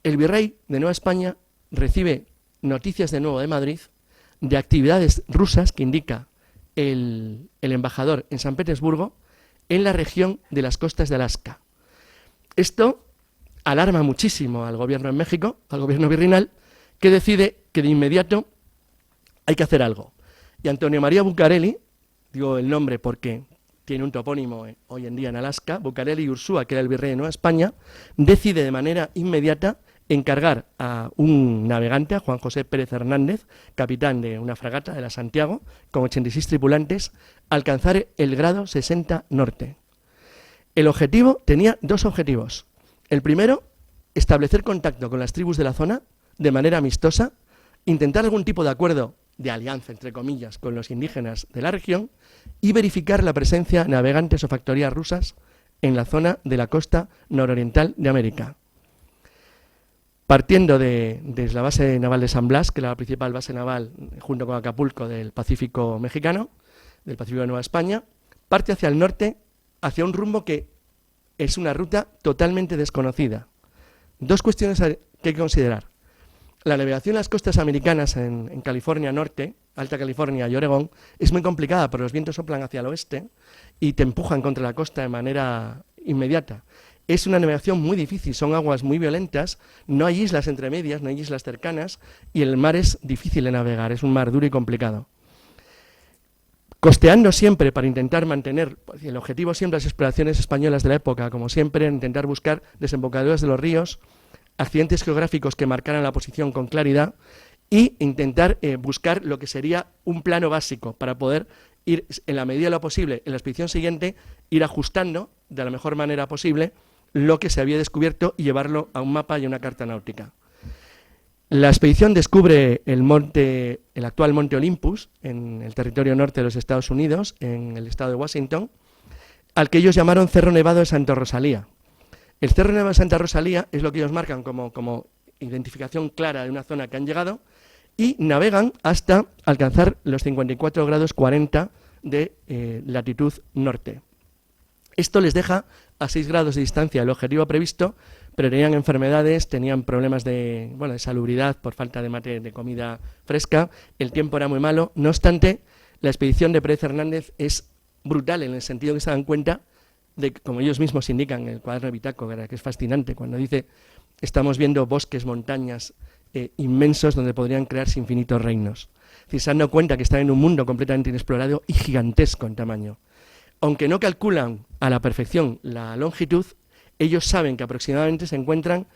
virrey de Nueva España recibe noticias de nuevo de Madrid de actividades rusas que indica el embajador en San Petersburgo en la región de las costas de Alaska. Esto alarma muchísimo al gobierno en México, al gobierno virreinal, que decide que de inmediato hay que hacer algo. Y Antonio María Bucareli, digo el nombre porque tiene un topónimo hoy en día en Alaska, Bucareli Ursúa, que era el virrey de Nueva España, decide de manera inmediata encargar a un navegante, a Juan José Pérez Hernández, capitán de una fragata de la Santiago, con 86 tripulantes, alcanzar el grado 60 norte. El objetivo tenía dos objetivos. El primero, establecer contacto con las tribus de la zona de manera amistosa, intentar algún tipo de acuerdo de alianza, entre comillas, con los indígenas de la región y verificar la presencia de navegantes o factorías rusas en la zona de la costa nororiental de América. Partiendo desde la base naval de San Blas, que era la principal base naval junto con Acapulco del Pacífico mexicano, del Pacífico de Nueva España, parte hacia el norte, hacia un rumbo que es una ruta totalmente desconocida. Dos cuestiones que hay que considerar. La navegación en las costas americanas, en California Norte, Alta California y Oregón, es muy complicada porque los vientos soplan hacia el oeste y te empujan contra la costa de manera inmediata. Es una navegación muy difícil, son aguas muy violentas, no hay islas entre medias, no hay islas cercanas y el mar es difícil de navegar, es un mar duro y complicado. Costeando siempre para intentar mantener, el objetivo siempre de las exploraciones españolas de la época, como siempre, intentar buscar desembocaduras de los ríos, accidentes geográficos que marcaran la posición con claridad y intentar buscar lo que sería un plano básico para poder ir, en la medida de lo posible, en la expedición siguiente, ir ajustando de la mejor manera posible lo que se había descubierto y llevarlo a un mapa y a una carta náutica. La expedición descubre el actual Monte Olympus, en el territorio norte de los Estados Unidos, en el estado de Washington, al que ellos llamaron Cerro Nevado de Santa Rosalía. El Cerro Nevado de Santa Rosalía es lo que ellos marcan como identificación clara de una zona que han llegado y navegan hasta alcanzar los 54 grados 40 de latitud norte. Esto les deja a 6 grados de distancia del objetivo previsto, pero tenían enfermedades, tenían problemas de salubridad por falta de comida fresca, el tiempo era muy malo. No obstante, la expedición de Pérez Hernández es brutal en el sentido que se dan cuenta de, como ellos mismos indican en el cuaderno de bitácora, que es fascinante, cuando dice estamos viendo bosques, montañas inmensos donde podrían crearse infinitos reinos. Es decir, se han dado cuenta que están en un mundo completamente inexplorado y gigantesco en tamaño. Aunque no calculan a la perfección la longitud, ellos saben que aproximadamente se encuentran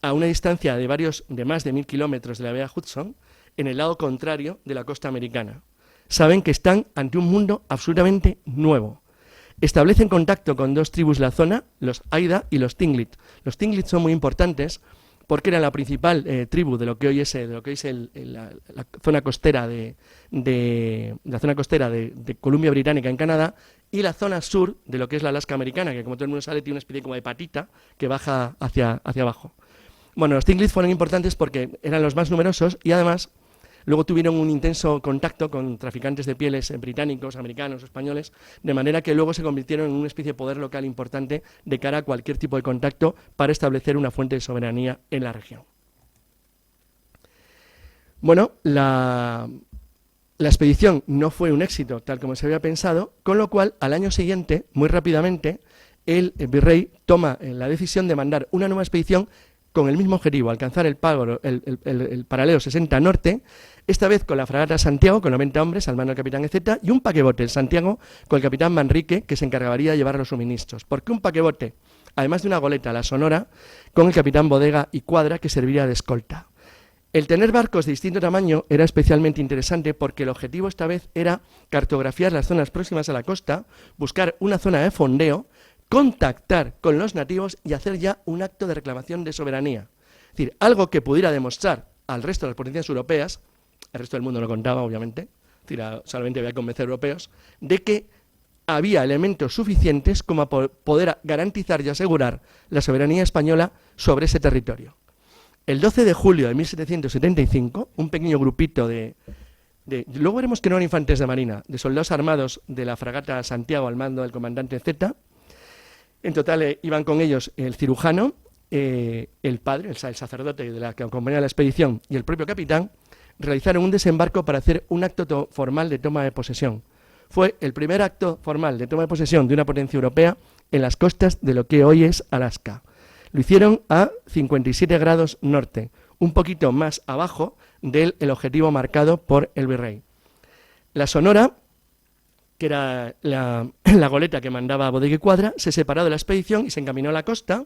a una distancia de más de 1000 kilómetros de la bahía Hudson, en el lado contrario de la costa americana. Saben que están ante un mundo absolutamente nuevo. Establecen contacto con 2 tribus de la zona, los Aida y los Tlingit. Los Tlingit son muy importantes porque eran la principal tribu de lo que hoy es, la zona costera de Columbia Británica en Canadá, y la zona sur de lo que es la Alaska americana, que como todo el mundo sabe tiene una especie como de patita que baja hacia abajo. Bueno, los Tlingit fueron importantes porque eran los más numerosos y además luego tuvieron un intenso contacto con traficantes de pieles británicos, americanos, españoles, de manera que luego se convirtieron en una especie de poder local importante de cara a cualquier tipo de contacto para establecer una fuente de soberanía en la región. Bueno, la expedición no fue un éxito tal como se había pensado, con lo cual al año siguiente, muy rápidamente, el virrey toma la decisión de mandar una nueva expedición con el mismo objetivo, alcanzar el paralelo 60 norte, esta vez con la fragata Santiago, con 90 hombres, al mando del capitán Ezeta, y un paquebote, el Santiago, con el capitán Manrique, que se encargaría de llevar los suministros. ¿Por qué un paquebote? Además de una goleta, la Sonora, con el capitán Bodega y Cuadra, que serviría de escolta. El tener barcos de distinto tamaño era especialmente interesante porque el objetivo esta vez era cartografiar las zonas próximas a la costa, buscar una zona de fondeo, contactar con los nativos y hacer ya un acto de reclamación de soberanía. Es decir, algo que pudiera demostrar al resto de las potencias europeas, el resto del mundo lo contaba, obviamente, es decir, solamente había que convencer a europeos, de que había elementos suficientes como para poder garantizar y asegurar la soberanía española sobre ese territorio. El 12 de julio de 1775, un pequeño grupito luego veremos que no eran infantes de marina, de soldados armados de la fragata Santiago al mando del comandante Zeta. En total iban con ellos el cirujano, el padre, el sacerdote de la que acompañaba la expedición y el propio capitán, realizaron un desembarco para hacer un acto formal de toma de posesión. Fue el primer acto formal de toma de posesión de una potencia europea en las costas de lo que hoy es Alaska. Lo hicieron a 57 grados norte, un poquito más abajo del objetivo marcado por el virrey. La Sonora, que era la goleta que mandaba a Bodega y Cuadra, se separó de la expedición y se encaminó a la costa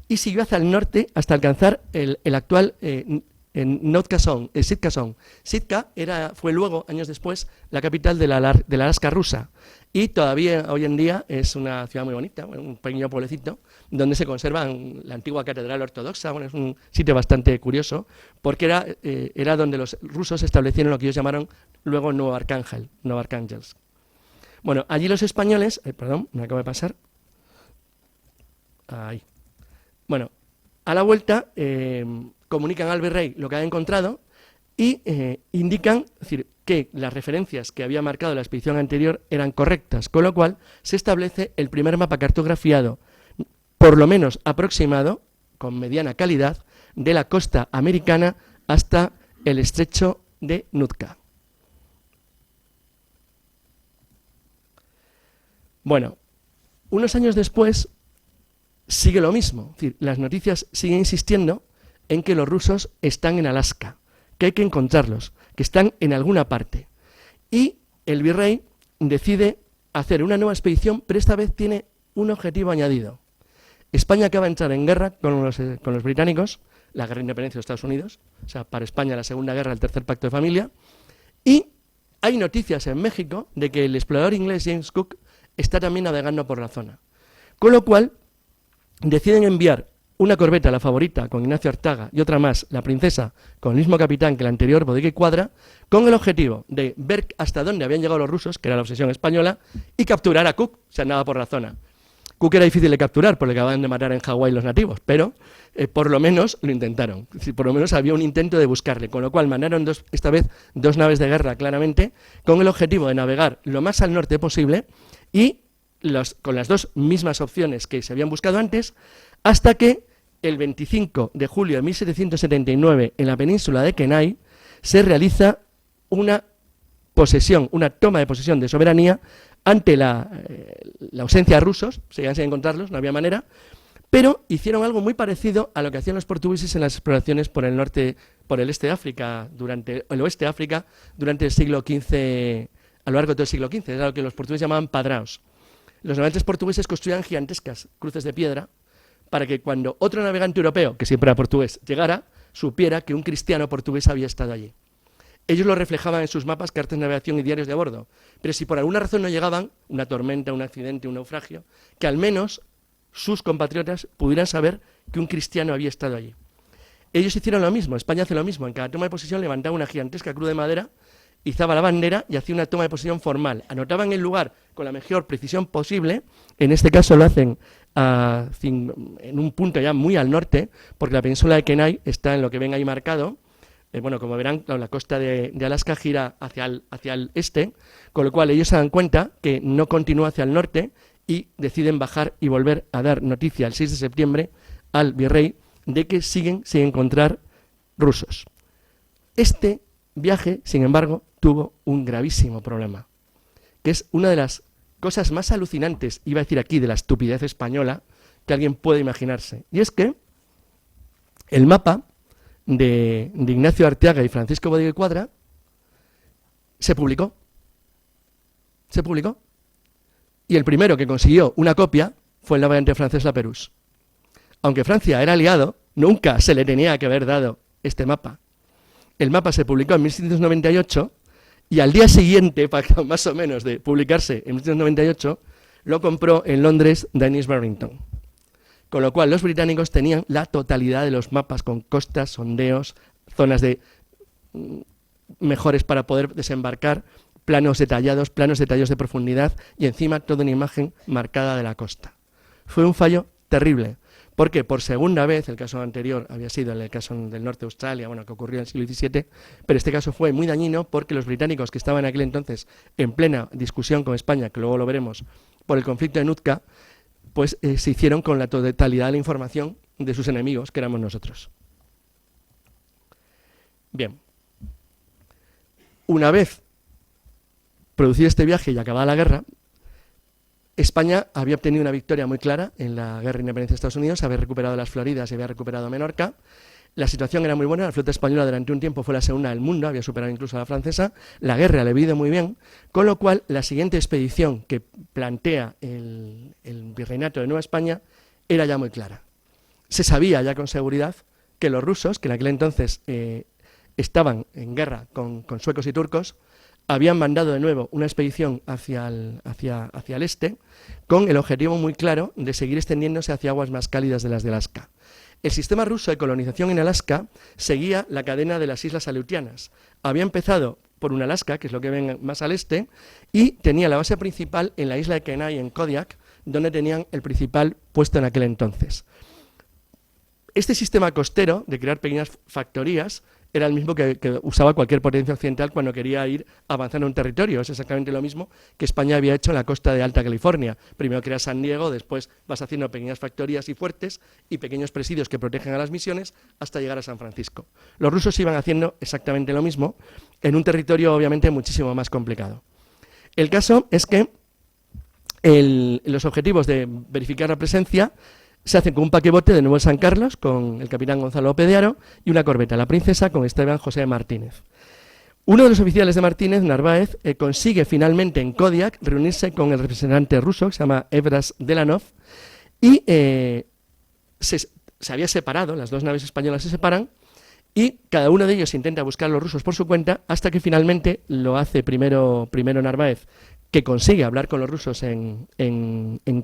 y siguió hacia el norte hasta alcanzar el actual Sitka Sound. Sitka fue luego, años después, la capital de la Alaska rusa y todavía hoy en día es una ciudad muy bonita, un pequeño pueblecito donde se conserva la antigua catedral ortodoxa. Es un sitio bastante curioso porque era donde los rusos establecieron lo que ellos llamaron luego Nuevo Arcángelsk. Bueno, allí los españoles, perdón, me acabo de pasar. Ahí. Bueno, a la vuelta comunican al virrey lo que han encontrado y indican, es decir, que las referencias que había marcado la expedición anterior eran correctas, con lo cual se establece el primer mapa cartografiado, por lo menos aproximado, con mediana calidad, de la costa americana hasta el estrecho de Nootka. Bueno, unos años después sigue lo mismo. Es decir, las noticias siguen insistiendo en que los rusos están en Alaska, que hay que encontrarlos, que están en alguna parte. Y el virrey decide hacer una nueva expedición, pero esta vez tiene un objetivo añadido. España acaba de entrar en guerra con los británicos, la guerra de independencia de Estados Unidos, o sea, para España la segunda guerra, el tercer pacto de familia, y hay noticias en México de que el explorador inglés James Cook está también navegando por la zona. Con lo cual, deciden enviar una corbeta, la Favorita, con Ignacio Artaga, y otra más, la Princesa, con el mismo capitán que la anterior, Bodeguer y Cuadra, con el objetivo de ver hasta dónde habían llegado los rusos, que era la obsesión española, y capturar a Cook, si andaba por la zona. Cook era difícil de capturar, porque acababan de matar en Hawái los nativos, pero por lo menos lo intentaron. Es decir, por lo menos había un intento de buscarle, con lo cual mandaron esta vez dos naves de guerra, claramente, con el objetivo de navegar lo más al norte posible y con las dos mismas opciones que se habían buscado antes, hasta que el 25 de julio de 1779, en la península de Kenai, se realiza una toma de posesión de soberanía ante la ausencia de rusos, seguían sin encontrarlos, no había manera, pero hicieron algo muy parecido a lo que hacían los portugueses en las exploraciones por el norte, por el este de África, el oeste de África, durante el siglo XV, a lo largo de todo el siglo XV, era lo que los portugueses llamaban padraos. Los navegantes portugueses construían gigantescas cruces de piedra para que cuando otro navegante europeo, que siempre era portugués, llegara, supiera que un cristiano portugués había estado allí. Ellos lo reflejaban en sus mapas, cartas de navegación y diarios de bordo, pero si por alguna razón no llegaban, una tormenta, un accidente, un naufragio, que al menos sus compatriotas pudieran saber que un cristiano había estado allí. Ellos hicieron lo mismo, España hace lo mismo, en cada toma de posesión levantaba una gigantesca cruz de madera, izaba la bandera y hacía una toma de posesión formal. Anotaban el lugar con la mejor precisión posible, en este caso lo hacen en un punto ya muy al norte, porque la península de Kenai está en lo que ven ahí marcado. Bueno, como verán, la costa de Alaska gira hacia el este, con lo cual ellos se dan cuenta que no continúa hacia el norte y deciden bajar y volver a dar noticia el 6 de septiembre al virrey de que siguen sin encontrar rusos. Este viaje, sin embargo, tuvo un gravísimo problema, que es una de las cosas más alucinantes, iba a decir aquí, de la estupidez española, que alguien puede imaginarse. Y es que el mapa de Ignacio Arteaga y Francisco Bodeguer Cuadra se publicó. Y el primero que consiguió una copia fue el navegante francés Lapérouse. Aunque Francia era aliado, nunca se le tenía que haber dado este mapa. El mapa se publicó en 1798 y al día siguiente, más o menos de publicarse en 1798, lo compró en Londres Dennis Barrington. Con lo cual los británicos tenían la totalidad de los mapas con costas, sondeos, zonas mejores para poder desembarcar, planos detallados de profundidad y encima toda una imagen marcada de la costa. Fue un fallo terrible, porque por segunda vez, el caso anterior había sido el caso del norte de Australia, bueno, que ocurrió en el siglo XVII, pero este caso fue muy dañino porque los británicos que estaban en aquel entonces en plena discusión con España, que luego lo veremos, por el conflicto de Nootka, pues se hicieron con la totalidad de la información de sus enemigos, que éramos nosotros. Bien. Una vez producido este viaje y acabada la guerra, España había obtenido una victoria muy clara en la guerra de independencia de Estados Unidos, había recuperado las Floridas y había recuperado Menorca. La situación era muy buena, la flota española durante un tiempo fue la segunda del mundo, había superado incluso a la francesa, la guerra le había ido muy bien, con lo cual la siguiente expedición que plantea el virreinato de Nueva España era ya muy clara. Se sabía ya con seguridad que los rusos, que en aquel entonces estaban en guerra con suecos y turcos, habían mandado de nuevo una expedición hacia el este, con el objetivo muy claro de seguir extendiéndose hacia aguas más cálidas de las de Alaska. El sistema ruso de colonización en Alaska seguía la cadena de las islas Aleutianas. Había empezado por Unalaska, que es lo que ven más al este, y tenía la base principal en la isla de Kenai, en Kodiak, donde tenían el principal puesto en aquel entonces. Este sistema costero de crear pequeñas factorías era el mismo que usaba cualquier potencia occidental cuando quería ir avanzando en un territorio. Es exactamente lo mismo que España había hecho en la costa de Alta California. Primero creas San Diego, después vas haciendo pequeñas factorías y fuertes y pequeños presidios que protegen a las misiones hasta llegar a San Francisco. Los rusos iban haciendo exactamente lo mismo en un territorio obviamente muchísimo más complicado. El caso es que los objetivos de verificar la presencia se hacen con un paquebote de nuevo en San Carlos, con el capitán Gonzalo López de Haro, y una corbeta, la Princesa, con Esteban José Martínez. Uno de los oficiales de Martínez, Narváez, consigue finalmente en Kodiak reunirse con el representante ruso, que se llama Evras Delanov, y se había separado, las dos naves españolas se separan, y cada uno de ellos intenta buscar a los rusos por su cuenta, hasta que finalmente lo hace primero Narváez, que consigue hablar con los rusos en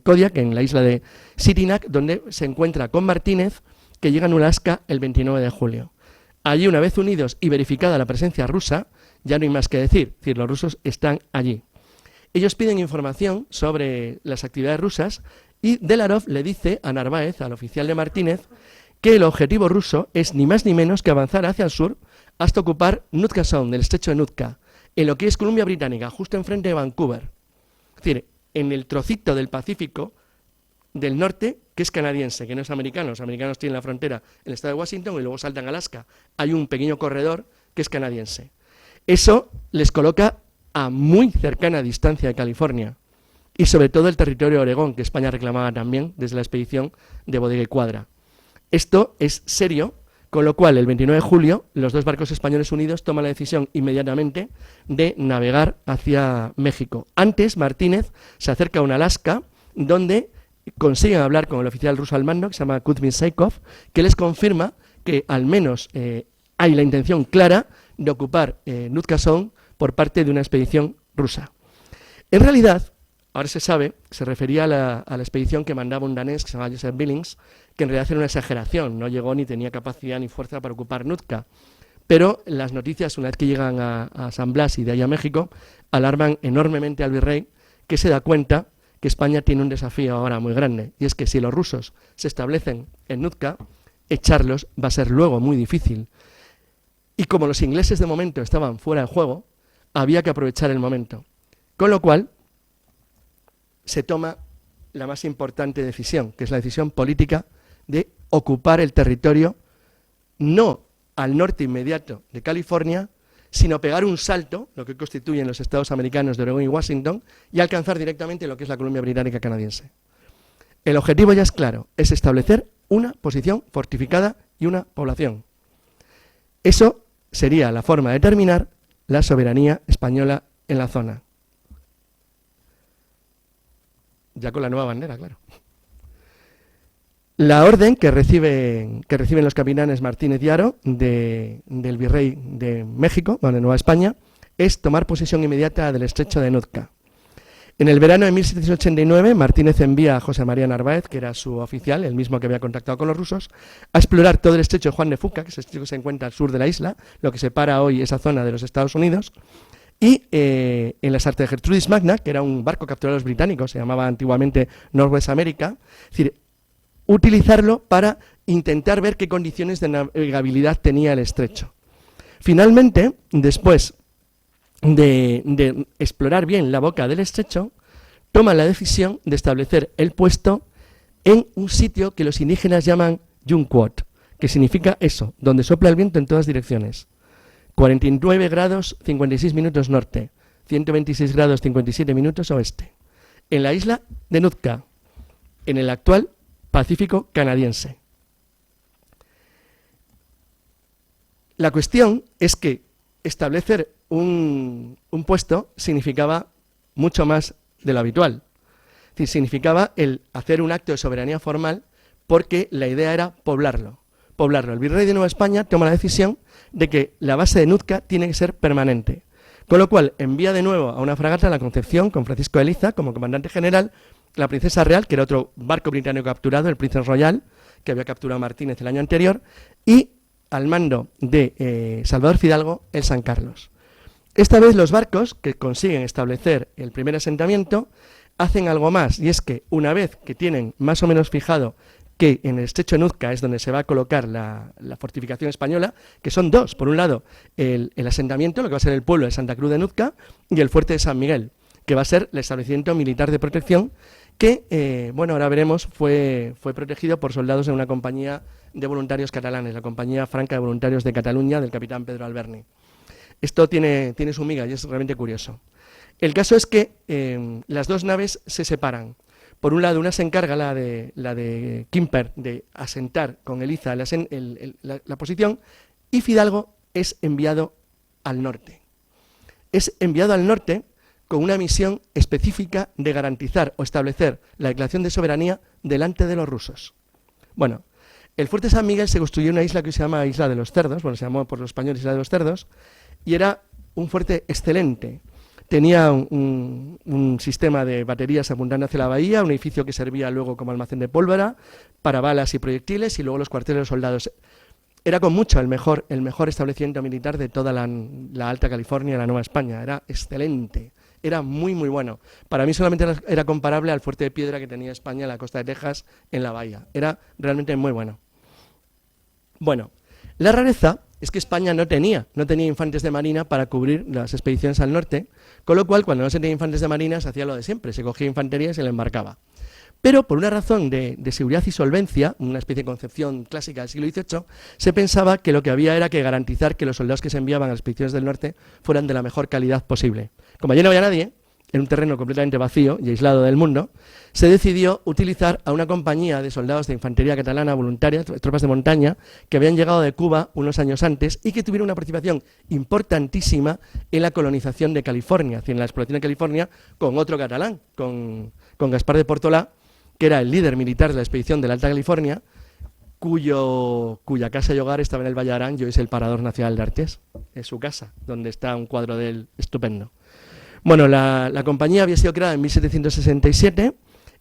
Kodiak, en la isla de Sitinak, donde se encuentra con Martínez, que llega a Alaska el 29 de julio. Allí, una vez unidos y verificada la presencia rusa, ya no hay más que decir, es decir, los rusos están allí. Ellos piden información sobre las actividades rusas y Delarov le dice a Narváez, al oficial de Martínez, que el objetivo ruso es ni más ni menos que avanzar hacia el sur hasta ocupar Nootka Sound, el estrecho de Nootka, en lo que es Columbia Británica, justo enfrente de Vancouver. Es decir, en el trocito del Pacífico del norte, que es canadiense, que no es americano. Los americanos tienen la frontera en el estado de Washington y luego saltan a Alaska. Hay un pequeño corredor que es canadiense. Eso les coloca a muy cercana distancia de California y sobre todo el territorio de Oregón, que España reclamaba también desde la expedición de Bodega y Cuadra. Esto es serio, con lo cual el 29 de julio los dos barcos españoles unidos toman la decisión inmediatamente de navegar hacia México. Antes, Martínez se acerca a un Alaska donde consiguen hablar con el oficial ruso al mando, que se llama Kuzmin Saikov, que les confirma que al menos hay la intención clara de ocupar Nootka Sound por parte de una expedición rusa. En realidad, ahora se sabe, se refería a la expedición que mandaba un danés que se llama Joseph Billings, que en realidad era una exageración, no llegó ni tenía capacidad ni fuerza para ocupar Nootka. Pero las noticias, una vez que llegan a San Blas y de ahí a México, alarman enormemente al virrey, que se da cuenta que España tiene un desafío ahora muy grande, y es que si los rusos se establecen en Nootka, echarlos va a ser luego muy difícil. Y como los ingleses de momento estaban fuera de juego, había que aprovechar el momento. Con lo cual, se toma la más importante decisión, que es la decisión política de ocupar el territorio, no al norte inmediato de California, sino pegar un salto, lo que constituyen los estados americanos de Oregón y Washington, y alcanzar directamente lo que es la Columbia Británica canadiense. El objetivo ya es claro, es establecer una posición fortificada y una población. Eso sería la forma de determinar la soberanía española en la zona. Ya con la nueva bandera, claro. La orden que reciben los capitanes Martínez y Haro del virrey de México, de Nueva España, es tomar posesión inmediata del estrecho de Nootka. En el verano de 1789, Martínez envía a José María Narváez, que era su oficial, el mismo que había contactado con los rusos, a explorar todo el estrecho de Juan de Fuca, que es el estrecho que se encuentra al sur de la isla, lo que separa hoy esa zona de los Estados Unidos, y en las artes de Gertrudis Magna, que era un barco capturado de los británicos, se llamaba antiguamente Northwest America, es decir, utilizarlo para intentar ver qué condiciones de navegabilidad tenía el estrecho. Finalmente, después de explorar bien la boca del estrecho, toman la decisión de establecer el puesto en un sitio que los indígenas llaman Yunquot, que significa eso, donde sopla el viento en todas direcciones. 49 grados 56 minutos norte, 126 grados 57 minutos oeste, en la isla de Nootka, en el actual Pacífico canadiense. La cuestión es que establecer un puesto significaba mucho más de lo habitual. Es decir, significaba el hacer un acto de soberanía formal porque la idea era poblarlo. El virrey de Nueva España toma la decisión de que la base de Nootka tiene que ser permanente. Con lo cual envía de nuevo a una fragata, la Concepción, con Francisco de Eliza como comandante general, la Princesa Real, que era otro barco británico capturado, el Princess Royal, que había capturado Martínez el año anterior, y al mando de Salvador Fidalgo, el San Carlos. Esta vez los barcos que consiguen establecer el primer asentamiento hacen algo más, y es que una vez que tienen más o menos fijado que en el estrecho de Nuzca es donde se va a colocar la fortificación española, que son dos. Por un lado, el asentamiento, lo que va a ser el pueblo de Santa Cruz de Nuzca, y el fuerte de San Miguel, que va a ser el establecimiento militar de protección, que, bueno, ahora veremos, fue protegido por soldados de una compañía de voluntarios catalanes, la Compañía Franca de Voluntarios de Cataluña, del capitán Pedro Alberni. Esto tiene su miga y es realmente curioso. El caso es que las dos naves se separan. Por un lado, una se encarga, la de Quimper, de asentar con Eliza la posición, y Fidalgo es enviado al norte. Es enviado al norte con una misión específica de garantizar o establecer la declaración de soberanía delante de los rusos. Bueno, el fuerte San Miguel se construyó en una isla que se llama Isla de los Cerdos, bueno, se llamó por los españoles Isla de los Cerdos, y era un fuerte excelente. Tenía un sistema de baterías apuntando hacia la bahía, un edificio que servía luego como almacén de pólvora, para balas y proyectiles, y luego los cuarteles de los soldados. Era con mucho el mejor establecimiento militar de toda la Alta California y la Nueva España. Era excelente, era muy, muy bueno. Para mí solamente era comparable al fuerte de piedra que tenía España en la costa de Texas, en la bahía. Era realmente muy bueno. Bueno, la rareza es que España no tenía infantes de marina para cubrir las expediciones al norte, con lo cual, cuando no se tenía infantes de marina, se hacía lo de siempre, se cogía infantería y se le embarcaba. Pero por una razón de seguridad y solvencia, una especie de concepción clásica del siglo XVIII, se pensaba que lo que había era que garantizar que los soldados que se enviaban a las expediciones del norte fueran de la mejor calidad posible. Como allí no había nadie, en un terreno completamente vacío y aislado del mundo, se decidió utilizar a una compañía de soldados de infantería catalana voluntaria, tropas de montaña, que habían llegado de Cuba unos años antes y que tuvieron una participación importantísima en la colonización de California, es decir, en la exploración de California, con otro catalán, con Gaspar de Portolà, que era el líder militar de la expedición de la Alta California, cuya casa y hogar estaba en el Valle de Arán y hoy es el Parador Nacional de Artés. Es su casa, donde está un cuadro de él estupendo. Bueno, la compañía había sido creada en 1767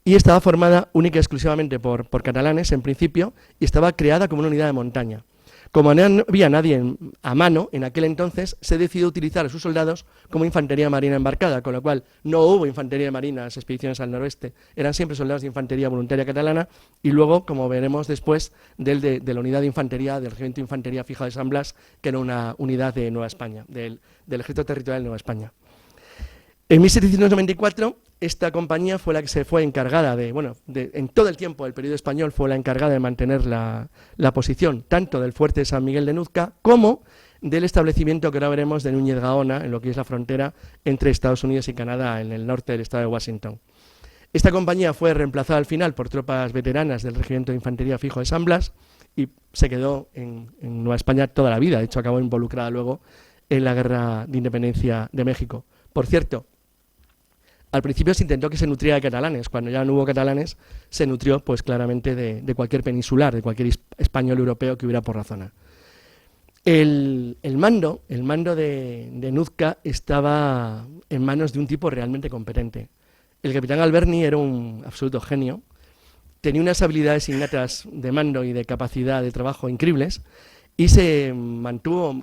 y estaba formada única y exclusivamente por catalanes en principio, y estaba creada como una unidad de montaña. Como no había nadie a mano en aquel entonces, se decidió utilizar a sus soldados como infantería marina embarcada, con lo cual no hubo infantería marina en las expediciones al noroeste, eran siempre soldados de infantería voluntaria catalana, y luego, como veremos después, de la unidad de infantería, del regimiento de infantería fija de San Blas, que era una unidad de Nueva España, del Ejército Territorial de Nueva España. En 1794, esta compañía fue la que se fue encargada en todo el tiempo del periodo español, fue la encargada de mantener la posición tanto del fuerte de San Miguel de Nuzca como del establecimiento que ahora veremos de Núñez Gaona, en lo que es la frontera entre Estados Unidos y Canadá, en el norte del estado de Washington. Esta compañía fue reemplazada al final por tropas veteranas del Regimiento de Infantería Fijo de San Blas y se quedó en Nueva España toda la vida. De hecho, acabó involucrada luego en la Guerra de Independencia de México. Por cierto, al principio se intentó que se nutriera de catalanes. Cuando ya no hubo catalanes, se nutrió pues claramente de cualquier peninsular, de cualquier español europeo que hubiera por la zona. El mando de Nuzca estaba en manos de un tipo realmente competente. El capitán Alberni era un absoluto genio, tenía unas habilidades innatas de mando y de capacidad de trabajo increíbles, y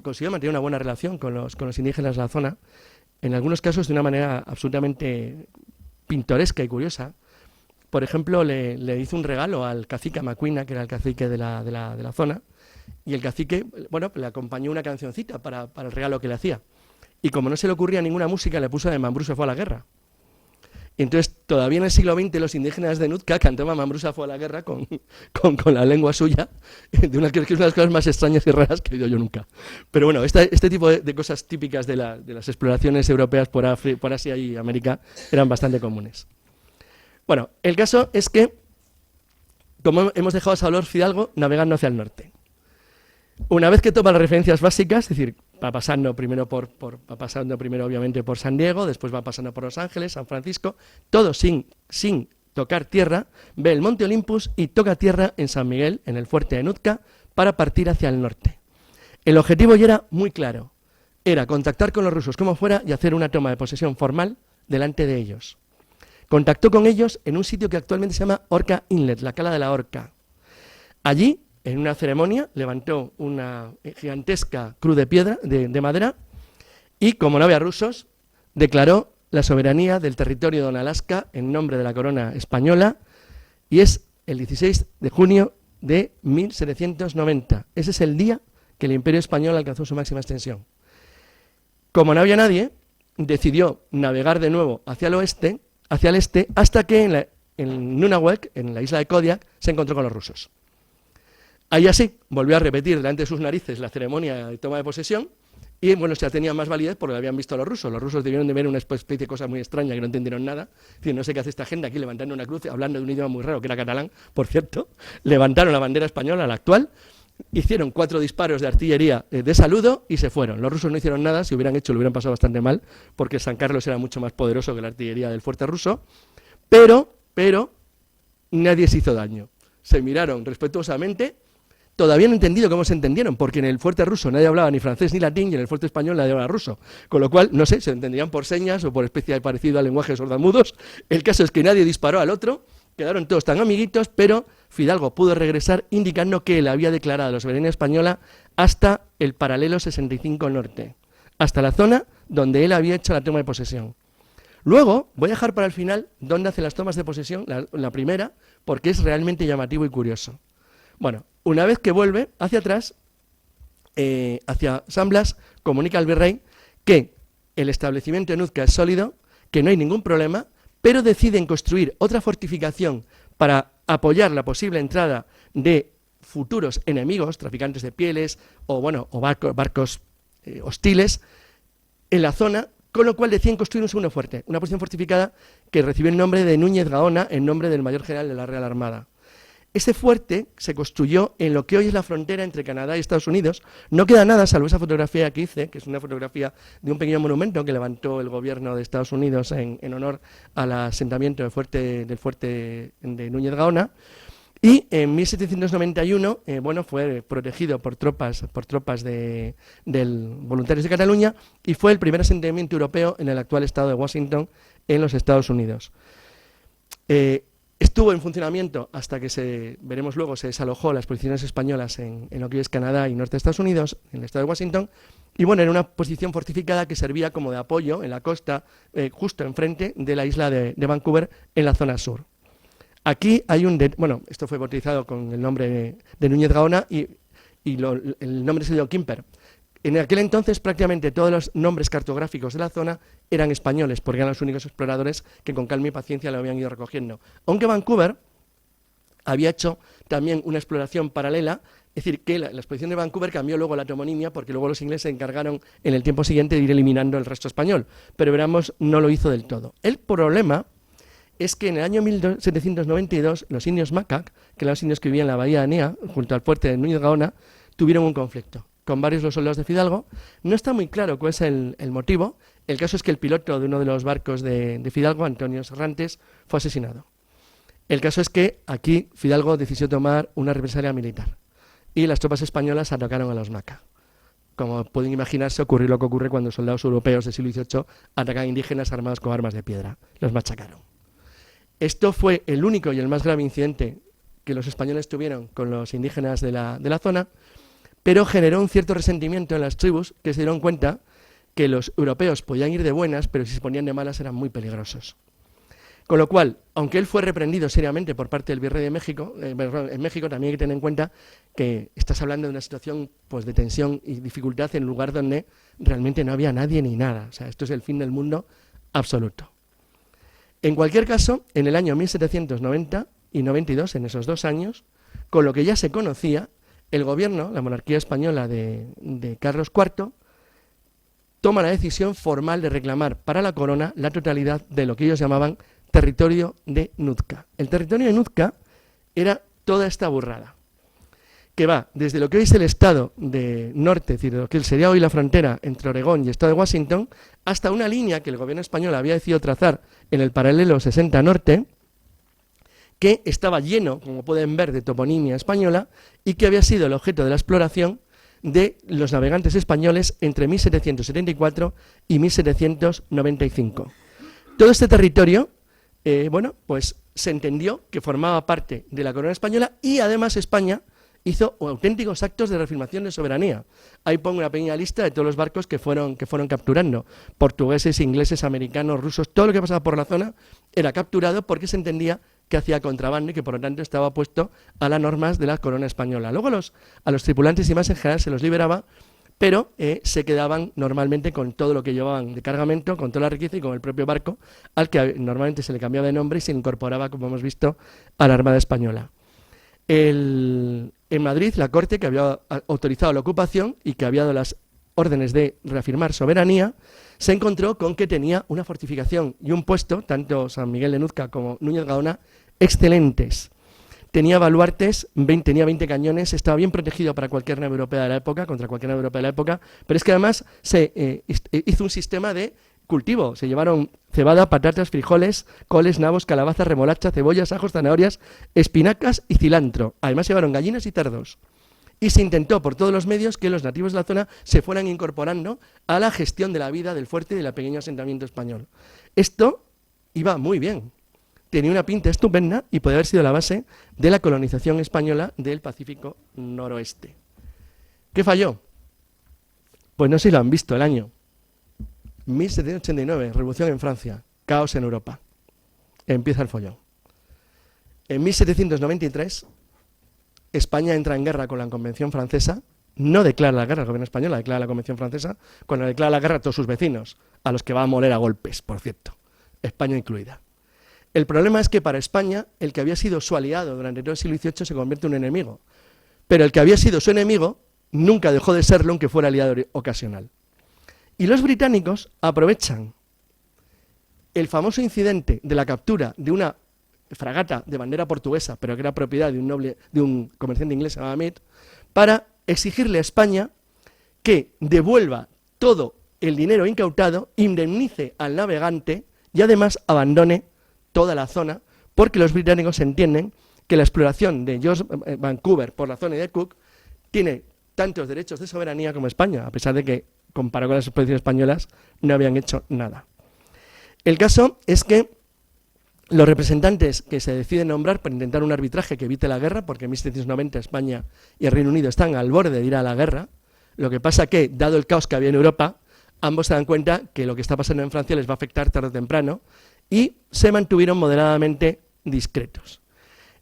consiguió mantener una buena relación con los indígenas de la zona, en algunos casos de una manera absolutamente pintoresca y curiosa. Por ejemplo, le hizo un regalo al cacique Macuina, que era el cacique de la zona, y el cacique, le acompañó una cancioncita para el regalo que le hacía. Y como no se le ocurría ninguna música, le puso de Mambrú se fue a la guerra. Y entonces, todavía en el siglo XX, los indígenas de Nuzca cantaban Mambrú se fue a la guerra con la lengua suya, que es una de las cosas más extrañas y raras que he oído yo nunca. Pero bueno, este tipo de cosas típicas de las exploraciones europeas por Asia y América eran bastante comunes. Bueno, el caso es que, como hemos dejado a Salvador Fidalgo navegando hacia el norte. Una vez que toma las referencias básicas, es decir, va pasando primero obviamente por San Diego, después va pasando por Los Ángeles, San Francisco, todo sin tocar tierra, ve el Monte Olympus y toca tierra en San Miguel, en el fuerte de Nuzca, para partir hacia el norte. El objetivo ya era muy claro, era contactar con los rusos como fuera y hacer una toma de posesión formal delante de ellos. Contactó con ellos en un sitio que actualmente se llama Orca Inlet, la cala de la Orca. Allí, en una ceremonia, levantó una gigantesca cruz de piedra, de madera, y, como no había rusos, declaró la soberanía del territorio de Alaska en nombre de la corona española, y es el 16 de junio de 1790. Ese es el día que el Imperio Español alcanzó su máxima extensión. Como no había nadie, decidió navegar de nuevo hacia el este, hasta que en Nunavut, en la isla de Kodiak, se encontró con los rusos. Ahí así volvió a repetir delante de sus narices la ceremonia de toma de posesión y, bueno, ya tenía más validez porque lo habían visto a los rusos. Los rusos debieron de ver una especie de cosa muy extraña que no entendieron nada. Es decir, no sé qué hace esta gente aquí levantando una cruz, hablando de un idioma muy raro, que era catalán, por cierto. Levantaron la bandera española, la actual, hicieron 4 disparos de artillería de saludo y se fueron. Los rusos no hicieron nada, si hubieran hecho lo hubieran pasado bastante mal, porque San Carlos era mucho más poderoso que la artillería del fuerte ruso, pero nadie se hizo daño. Se miraron respetuosamente. Todavía no he entendido cómo se entendieron, porque en el fuerte ruso nadie hablaba ni francés ni latín y en el fuerte español nadie hablaba ruso. Con lo cual, no sé, se entendían por señas o por especie de parecido al lenguaje de sordomudos. El caso es que nadie disparó al otro, quedaron todos tan amiguitos, pero Fidalgo pudo regresar indicando que él había declarado la soberanía española hasta el paralelo 65 norte, hasta la zona donde él había hecho la toma de posesión. Luego, voy a dejar para el final dónde hace las tomas de posesión, la primera, porque es realmente llamativo y curioso. Bueno, una vez que vuelve hacia atrás, hacia San Blas, comunica al virrey que el establecimiento de Nuzca es sólido, que no hay ningún problema, pero deciden construir otra fortificación para apoyar la posible entrada de futuros enemigos, traficantes de pieles o barcos hostiles en la zona, con lo cual deciden construir un segundo fuerte, una posición fortificada que recibió el nombre de Núñez Gaona, en nombre del mayor general de la Real Armada. Ese fuerte se construyó en lo que hoy es la frontera entre Canadá y Estados Unidos. No queda nada, salvo esa fotografía que hice, que es una fotografía de un pequeño monumento que levantó el gobierno de Estados Unidos en honor al asentamiento del fuerte de Núñez Gaona. Y en 1791 fue protegido por tropas del Voluntarios de Cataluña y fue el primer asentamiento europeo en el actual estado de Washington, en los Estados Unidos. Estuvo en funcionamiento hasta que veremos luego, se desalojó las posiciones españolas en lo que hoy es Canadá y norte de Estados Unidos, en el estado de Washington, y bueno, era una posición fortificada que servía como de apoyo en la costa, justo enfrente de la isla de Vancouver, en la zona sur. Aquí hay esto fue bautizado con el nombre de Núñez Gaona y el nombre se dio Quimper. En aquel entonces prácticamente todos los nombres cartográficos de la zona eran españoles, porque eran los únicos exploradores que con calma y paciencia lo habían ido recogiendo. Aunque Vancouver había hecho también una exploración paralela, es decir, que la exposición de Vancouver cambió luego la toponimia, porque luego los ingleses se encargaron en el tiempo siguiente de ir eliminando el resto español, pero veremos, no lo hizo del todo. El problema es que en el año 1792 los indios Macac, que eran los indios que vivían en la bahía de Anea, junto al fuerte de Núñez Gaona, tuvieron un conflicto con varios de los soldados de Fidalgo. No está muy claro cuál es el motivo. El caso es que el piloto de uno de los barcos de Fidalgo, Antonio Serrantes, fue asesinado. El caso es que aquí Fidalgo decidió tomar una represalia militar y las tropas españolas atacaron a los Maca. Como pueden imaginarse, ocurrió lo que ocurre cuando soldados europeos del siglo XVIII atacan a indígenas armados con armas de piedra. Los machacaron. Esto fue el único y el más grave incidente que los españoles tuvieron con los indígenas de la zona, pero generó un cierto resentimiento en las tribus que se dieron cuenta que los europeos podían ir de buenas, pero si se ponían de malas eran muy peligrosos. Con lo cual, aunque él fue reprendido seriamente por parte del virrey de México, en México también hay que tener en cuenta que estás hablando de una situación pues, de tensión y dificultad en un lugar donde realmente no había nadie ni nada. O sea, esto es el fin del mundo absoluto. En cualquier caso, en el año 1790 y 92, en esos 2 años, con lo que ya se conocía, el gobierno, la monarquía española de Carlos IV, toma la decisión formal de reclamar para la corona la totalidad de lo que ellos llamaban territorio de Nuzca. El territorio de Nuzca era toda esta burrada, que va desde lo que hoy es el estado de norte, es decir, lo que sería hoy la frontera entre Oregón y el estado de Washington, hasta una línea que el gobierno español había decidido trazar en el paralelo 60 norte, que estaba lleno, como pueden ver, de toponimia española y que había sido el objeto de la exploración de los navegantes españoles entre 1774 y 1795. Todo este territorio, pues se entendió que formaba parte de la corona española y además España hizo auténticos actos de reafirmación de soberanía. Ahí pongo una pequeña lista de todos los barcos que fueron capturando. Portugueses, ingleses, americanos, rusos, todo lo que pasaba por la zona era capturado porque se entendía que hacía contrabando y que por lo tanto estaba opuesto a las normas de la corona española. Luego a los tripulantes y más en general se los liberaba, pero se quedaban normalmente con todo lo que llevaban de cargamento, con toda la riqueza y con el propio barco, al que normalmente se le cambiaba de nombre y se incorporaba, como hemos visto, a la Armada Española. En Madrid, la Corte, que había autorizado la ocupación y que había dado las órdenes de reafirmar soberanía, se encontró con que tenía una fortificación y un puesto, tanto San Miguel de Nuzca como Núñez Gaona, excelentes. Tenía baluartes, tenía 20 cañones, estaba bien protegido para cualquier nave europea de la época, contra cualquier nave europea de la época, pero es que además se hizo un sistema de cultivo. Se llevaron cebada, patatas, frijoles, coles, nabos, calabazas, remolacha, cebollas, ajos, zanahorias, espinacas y cilantro. Además llevaron gallinas y cerdos. Y se intentó por todos los medios que los nativos de la zona se fueran incorporando a la gestión de la vida del fuerte y del pequeño asentamiento español. Esto iba muy bien. Tenía una pinta estupenda y podía haber sido la base de la colonización española del Pacífico noroeste. ¿Qué falló? Pues no sé si lo han visto, el año 1789, revolución en Francia, caos en Europa. Empieza el follón. En 1793, España entra en guerra con la Convención Francesa, no declara la guerra al gobierno español, la declara la Convención Francesa, cuando declara la guerra a todos sus vecinos, a los que va a moler a golpes, por cierto, España incluida. El problema es que para España, el que había sido su aliado durante todo el siglo XVIII se convierte en un enemigo, pero el que había sido su enemigo nunca dejó de serlo, aunque fuera aliado ocasional. Y los británicos aprovechan el famoso incidente de la captura de una fragata de bandera portuguesa, pero que era propiedad de un comerciante inglés llamado Mead, para exigirle a España que devuelva todo el dinero incautado, indemnice al navegante y además abandone toda la zona, porque los británicos entienden que la exploración de George Vancouver por la zona de Cook tiene tantos derechos de soberanía como España, a pesar de que, comparado con las expediciones españolas, no habían hecho nada. El caso es que los representantes que se deciden nombrar para intentar un arbitraje que evite la guerra, porque en 1790 España y el Reino Unido están al borde de ir a la guerra, lo que pasa que, dado el caos que había en Europa, ambos se dan cuenta que lo que está pasando en Francia les va a afectar tarde o temprano, y se mantuvieron moderadamente discretos.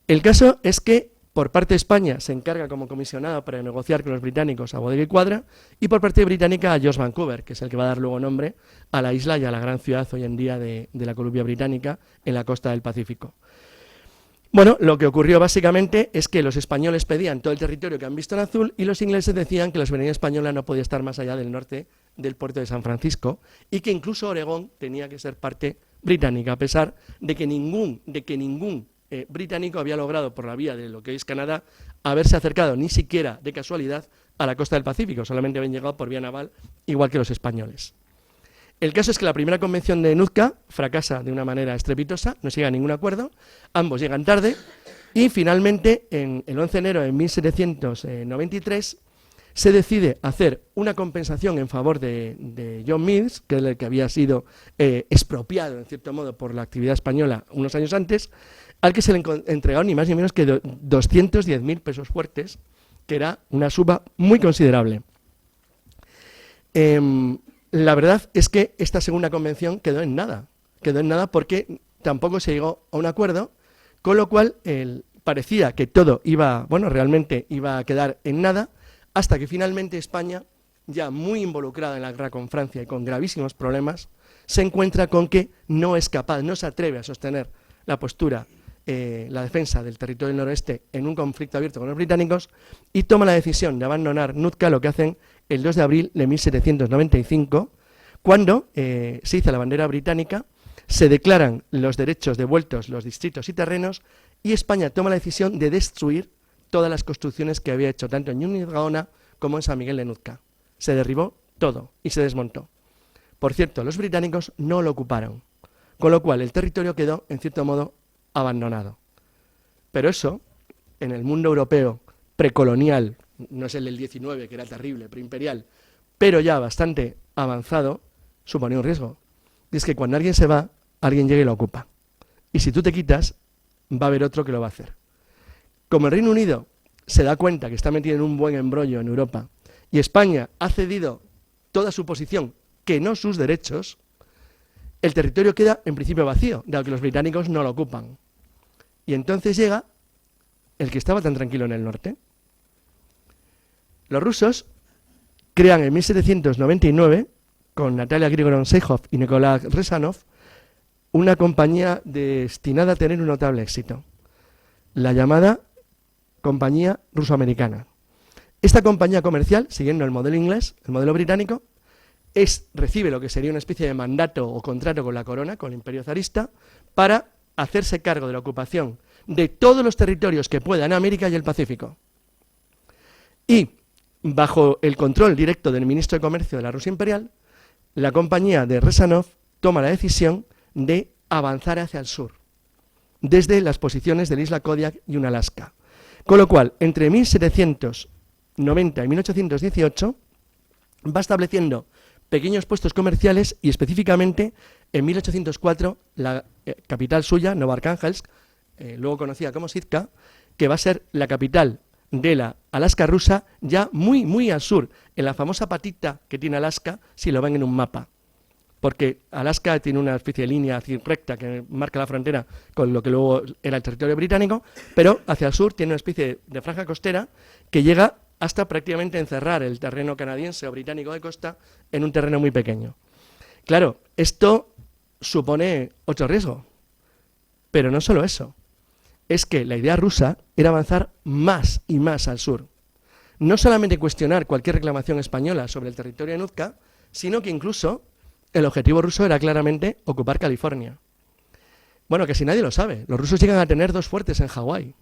El caso es que por parte de España se encarga como comisionado para negociar con los británicos a Bodega y Cuadra, y por parte británica a George Vancouver, que es el que va a dar luego nombre a la isla y a la gran ciudad hoy en día de la Columbia Británica en la costa del Pacífico. Bueno, lo que ocurrió básicamente es que los españoles pedían todo el territorio que han visto en azul y los ingleses decían que la soberanía española no podía estar más allá del norte del puerto de San Francisco y que incluso Oregón tenía que ser parte británica, a pesar de que ningún británico había logrado, por la vía de lo que hoy es Canadá, haberse acercado ni siquiera de casualidad a la costa del Pacífico, solamente habían llegado por vía naval, igual que los españoles. El caso es que la primera convención de Nuzca fracasa de una manera estrepitosa, no se llega a ningún acuerdo, ambos llegan tarde y finalmente, el 11 de enero de 1793, se decide hacer una compensación en favor de John Mills, que es el que había sido expropiado, en cierto modo, por la actividad española unos años antes, al que se le entregaron ni más ni menos que 210.000 pesos fuertes, que era una suma muy considerable. La verdad es que esta segunda convención quedó en nada porque tampoco se llegó a un acuerdo, con lo cual parecía que todo realmente iba a quedar en nada, hasta que finalmente España, ya muy involucrada en la guerra con Francia y con gravísimos problemas, se encuentra con que no es capaz, no se atreve a sostener la postura, la defensa del territorio del noroeste en un conflicto abierto con los británicos y toma la decisión de abandonar Nootka, lo que hacen el 2 de abril de 1795, cuando se iza la bandera británica, se declaran los derechos devueltos, los distritos y terrenos, y España toma la decisión de destruir todas las construcciones que había hecho tanto en Núñez Gaona como en San Miguel de Nuzca. Se derribó todo y se desmontó. Por cierto, los británicos no lo ocuparon, con lo cual el territorio quedó, en cierto modo, abandonado. Pero eso, en el mundo europeo precolonial, no es el del 19, que era terrible, preimperial, pero ya bastante avanzado, suponía un riesgo. Y es que cuando alguien se va, alguien llega y lo ocupa. Y si tú te quitas, va a haber otro que lo va a hacer. Como el Reino Unido se da cuenta que está metido en un buen embrollo en Europa y España ha cedido toda su posición, que no sus derechos, el territorio queda en principio vacío, dado que los británicos no lo ocupan. Y entonces llega el que estaba tan tranquilo en el norte. Los rusos crean en 1799, con Natalia Grigoron-Sejov y Nikolai Rezanov, una compañía destinada a tener un notable éxito, la llamada Compañía Ruso-Americana. Esta compañía comercial, siguiendo el modelo inglés, el modelo británico, recibe lo que sería una especie de mandato o contrato con la corona, con el imperio zarista, para hacerse cargo de la ocupación de todos los territorios que pueda en América y el Pacífico. Y, bajo el control directo del ministro de Comercio de la Rusia imperial, la compañía de Rezanov toma la decisión de avanzar hacia el sur, desde las posiciones de la isla Kodiak y Unalaska. Con lo cual, entre 1790 y 1818, va estableciendo pequeños puestos comerciales y específicamente en 1804 la capital suya, Novoarchangelsk, luego conocida como Sitka, que va a ser la capital de la Alaska rusa, ya muy al sur, en la famosa patita que tiene Alaska, si lo ven en un mapa. Porque Alaska tiene una especie de línea recta que marca la frontera con lo que luego era el territorio británico, pero hacia el sur tiene una especie de franja costera que llega hasta prácticamente encerrar el terreno canadiense o británico de costa en un terreno muy pequeño. Claro, esto supone otro riesgo, pero no solo eso. Es que la idea rusa era avanzar más y más al sur. No solamente cuestionar cualquier reclamación española sobre el territorio de Nuzca, sino que incluso el objetivo ruso era claramente ocupar California. Bueno, que si nadie lo sabe, los rusos llegan a tener 2 fuertes en Hawái.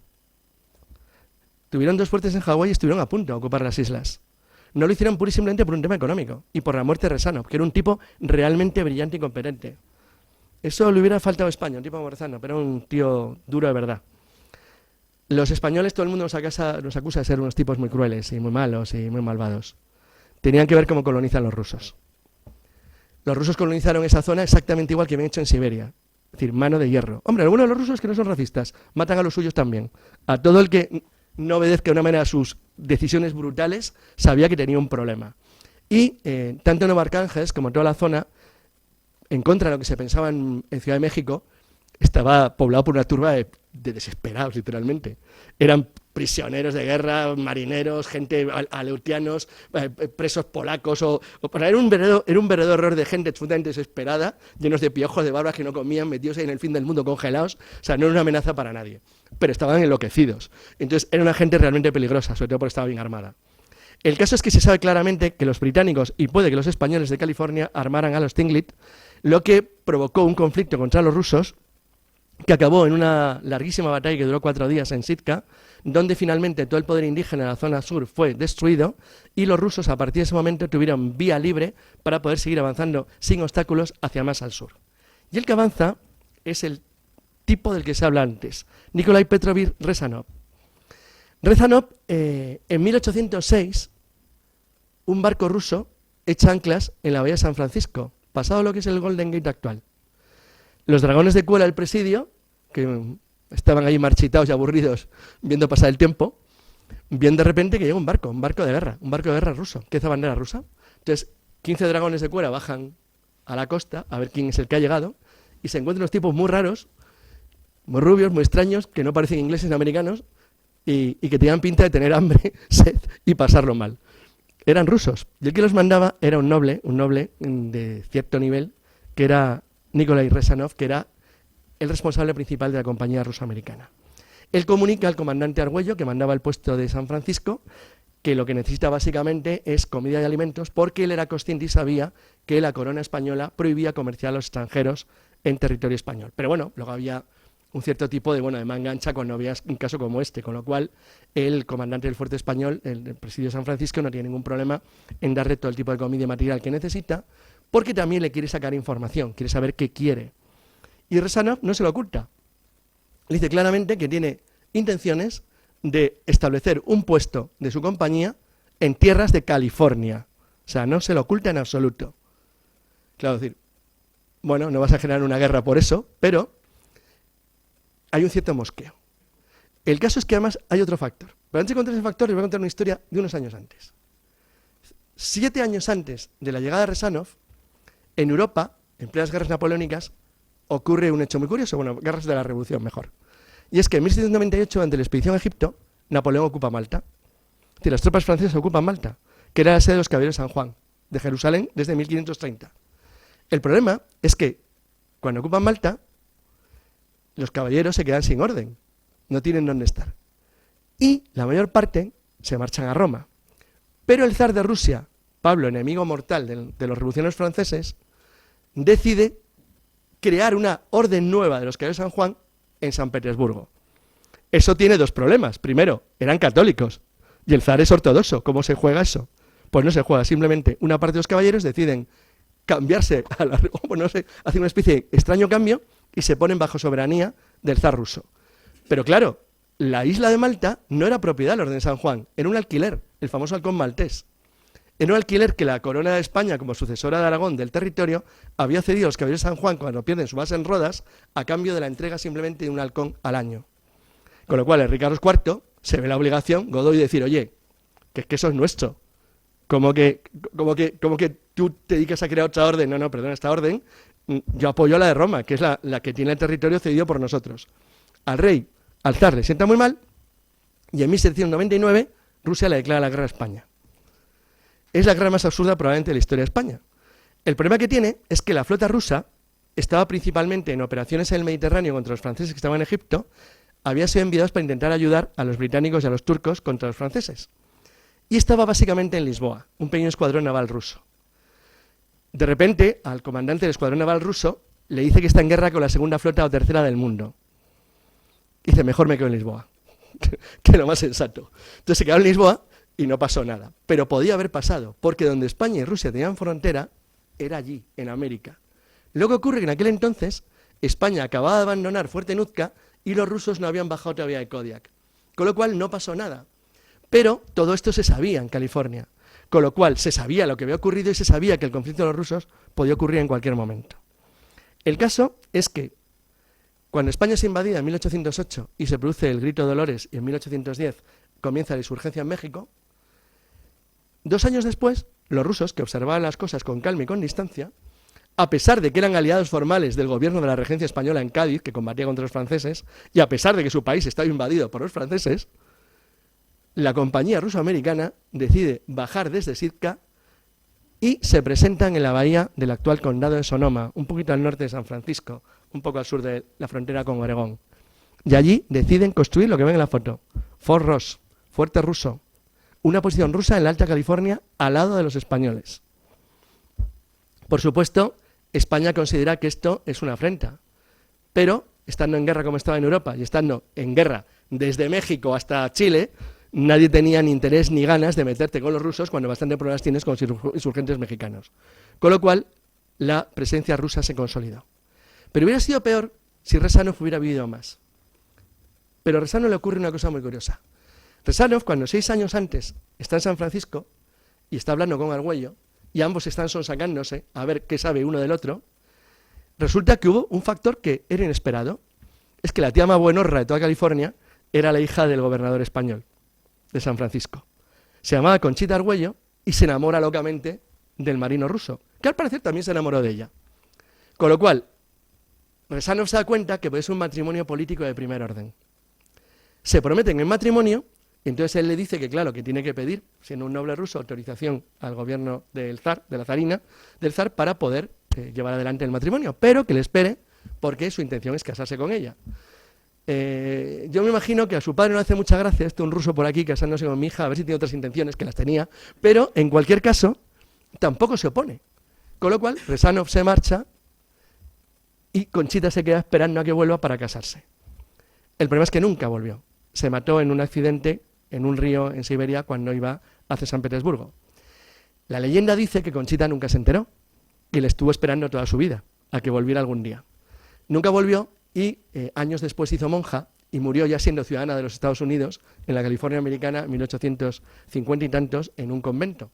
Tuvieron 2 fuertes en Hawái y estuvieron a punto de ocupar las islas. No lo hicieron pura y simplemente por un tema económico y por la muerte de Rezanov, que era un tipo realmente brillante y competente. Eso le hubiera faltado a España, un tipo como Rezanov, pero era un tío duro de verdad. Los españoles, todo el mundo nos acusa de ser unos tipos muy crueles y muy malos y muy malvados. Tenían que ver cómo colonizan los rusos. Los rusos colonizaron esa zona exactamente igual que habían hecho en Siberia. Es decir, mano de hierro. Hombre, algunos de los rusos que no son racistas matan a los suyos también. A todo el que no obedezca de una manera a sus decisiones brutales sabía que tenía un problema. Y tanto Novoarchangelsk como toda la zona, en contra de lo que se pensaba en Ciudad de México, estaba poblado por una turba de desesperados, literalmente. Eran prisioneros de guerra, marineros, gente, aleutianos, presos polacos, era un verdadero horror de gente absolutamente desesperada, llenos de piojos, de barbas que no comían, metidos ahí en el fin del mundo congelados. O sea, no era una amenaza para nadie, pero estaban enloquecidos. Entonces, era una gente realmente peligrosa, sobre todo porque estaba bien armada. El caso es que se sabe claramente que los británicos, y puede que los españoles de California, armaran a los Tlingit, lo que provocó un conflicto contra los rusos, que acabó en una larguísima batalla que duró 4 días en Sitka, donde finalmente todo el poder indígena en la zona sur fue destruido y los rusos a partir de ese momento tuvieron vía libre para poder seguir avanzando sin obstáculos hacia más al sur. Y el que avanza es el tipo del que se habla antes, Nikolai Petrovich Rezanov. Rezanov, en 1806, un barco ruso echa anclas en la bahía de San Francisco, pasado lo que es el Golden Gate actual. Los dragones de cuela del presidio, que estaban ahí marchitados y aburridos viendo pasar el tiempo, ven de repente que llega un barco de guerra ruso, que es la bandera rusa. Entonces, 15 dragones de cuera bajan a la costa a ver quién es el que ha llegado y se encuentran unos tipos muy raros, muy rubios, muy extraños, que no parecen ingleses ni americanos y que tenían pinta de tener hambre, sed y pasarlo mal. Eran rusos. Y el que los mandaba era un noble de cierto nivel, que era Nikolai Rezanov, que era el responsable principal de la compañía ruso-americana. Él comunica al comandante Argüello, que mandaba el puesto de San Francisco, que lo que necesita básicamente es comida y alimentos, porque él era consciente y sabía que la corona española prohibía comerciar a los extranjeros en territorio español. Pero bueno, luego había un cierto tipo de manga ancha cuando había un caso como este, con lo cual el comandante del fuerte español, el presidio de San Francisco, no tiene ningún problema en darle todo el tipo de comida y material que necesita, porque también le quiere sacar información, quiere saber qué quiere. Y Rezanov no se lo oculta. Le dice claramente que tiene intenciones de establecer un puesto de su compañía en tierras de California. O sea, no se lo oculta en absoluto. Claro, decir, bueno, no vas a generar una guerra por eso, pero hay un cierto mosqueo. El caso es que además hay otro factor. Pero antes de contar ese factor, les voy a contar una historia de unos años antes. 7 años antes de la llegada de Rezanov, en Europa, en plenas guerras napoleónicas, ocurre un hecho muy curioso, guerras de la Revolución mejor. Y es que en 1798, ante la expedición a Egipto, Napoleón ocupa Malta. Es decir, las tropas francesas ocupan Malta, que era la sede de los caballeros de San Juan, de Jerusalén, desde 1530. El problema es que cuando ocupan Malta, los caballeros se quedan sin orden, no tienen dónde estar. Y la mayor parte se marchan a Roma. Pero el zar de Rusia, Pablo, enemigo mortal de los revolucionarios franceses, decide crear una orden nueva de los caballeros de San Juan en San Petersburgo. Eso tiene dos problemas. Primero, eran católicos y el zar es ortodoxo. ¿Cómo se juega eso? Pues no se juega, simplemente una parte de los caballeros deciden cambiarse, no sé, hacen una especie de extraño cambio y se ponen bajo soberanía del zar ruso. Pero claro, la isla de Malta no era propiedad de la Orden de San Juan, era un alquiler, el famoso halcón maltés. Era un alquiler que la corona de España, como sucesora de Aragón del territorio, había cedido a los caballeros de San Juan cuando pierden su base en Rodas, a cambio de la entrega simplemente de un halcón al año. Con lo cual, el rey Carlos IV se ve la obligación, Godoy, de decir, oye, que es que eso es nuestro. Como que tú te dedicas a crear otra orden. No, perdón, esta orden, yo apoyo la de Roma, que es la que tiene el territorio cedido por nosotros. Al rey, al zar, le sienta muy mal, y en 1799 Rusia le declara la guerra a España. Es la guerra más absurda probablemente de la historia de España. El problema que tiene es que la flota rusa estaba principalmente en operaciones en el Mediterráneo contra los franceses que estaban en Egipto, había sido enviados para intentar ayudar a los británicos y a los turcos contra los franceses. Y estaba básicamente en Lisboa, un pequeño escuadrón naval ruso. De repente, al comandante del escuadrón naval ruso le dice que está en guerra con la segunda flota o tercera del mundo. Dice, mejor me quedo en Lisboa, que lo más sensato. Entonces se quedó en Lisboa y no pasó nada. Pero podía haber pasado, porque donde España y Rusia tenían frontera, era allí, en América. Lo que ocurre es que en aquel entonces, España acababa de abandonar Fuerte Nuzca y los rusos no habían bajado todavía de Kodiak. Con lo cual no pasó nada. Pero todo esto se sabía en California. Con lo cual se sabía lo que había ocurrido y se sabía que el conflicto de los rusos podía ocurrir en cualquier momento. El caso es que cuando España es invadida en 1808 y se produce el Grito de Dolores y en 1810 comienza la insurgencia en México, 2 años después, los rusos, que observaban las cosas con calma y con distancia, a pesar de que eran aliados formales del gobierno de la regencia española en Cádiz, que combatía contra los franceses, y a pesar de que su país estaba invadido por los franceses, la compañía ruso-americana decide bajar desde Sitka y se presentan en la bahía del actual condado de Sonoma, un poquito al norte de San Francisco, un poco al sur de la frontera con Oregón. Y allí deciden construir lo que ven en la foto, Fort Ross, fuerte ruso, una posición rusa en la Alta California al lado de los españoles. Por supuesto, España considera que esto es una afrenta, pero estando en guerra como estaba en Europa y estando en guerra desde México hasta Chile, nadie tenía ni interés ni ganas de meterte con los rusos cuando bastante problemas tienes con los insurgentes mexicanos. Con lo cual, la presencia rusa se consolidó. Pero hubiera sido peor si Rezánov hubiera vivido más. Pero a Rezánov le ocurre una cosa muy curiosa. Rezánov, cuando 6 años antes está en San Francisco y está hablando con Argüello, y ambos están sonsacándose a ver qué sabe uno del otro, resulta que hubo un factor que era inesperado. Es que la tía más buenorra de toda California era la hija del gobernador español de San Francisco. Se llamaba Conchita Argüello y se enamora locamente del marino ruso, que al parecer también se enamoró de ella. Con lo cual, Rezánov se da cuenta que puede ser un matrimonio político de primer orden. Se prometen en matrimonio y entonces él le dice que, claro, que tiene que pedir, siendo un noble ruso, autorización al gobierno del zar, de la zarina, del zar, para poder llevar adelante el matrimonio, pero que le espere porque su intención es casarse con ella. Yo me imagino que a su padre no le hace mucha gracia un ruso por aquí casándose con mi hija, a ver si tiene otras intenciones, que las tenía, pero en cualquier caso tampoco se opone. Con lo cual, Rezánov se marcha y Conchita se queda esperando a que vuelva para casarse. El problema es que nunca volvió. Se mató en un accidente en un río en Siberia cuando iba hacia San Petersburgo. La leyenda dice que Conchita nunca se enteró y le estuvo esperando toda su vida a que volviera algún día. Nunca volvió y años después hizo monja y murió ya siendo ciudadana de los Estados Unidos en la California americana en 1850 y tantos en un convento.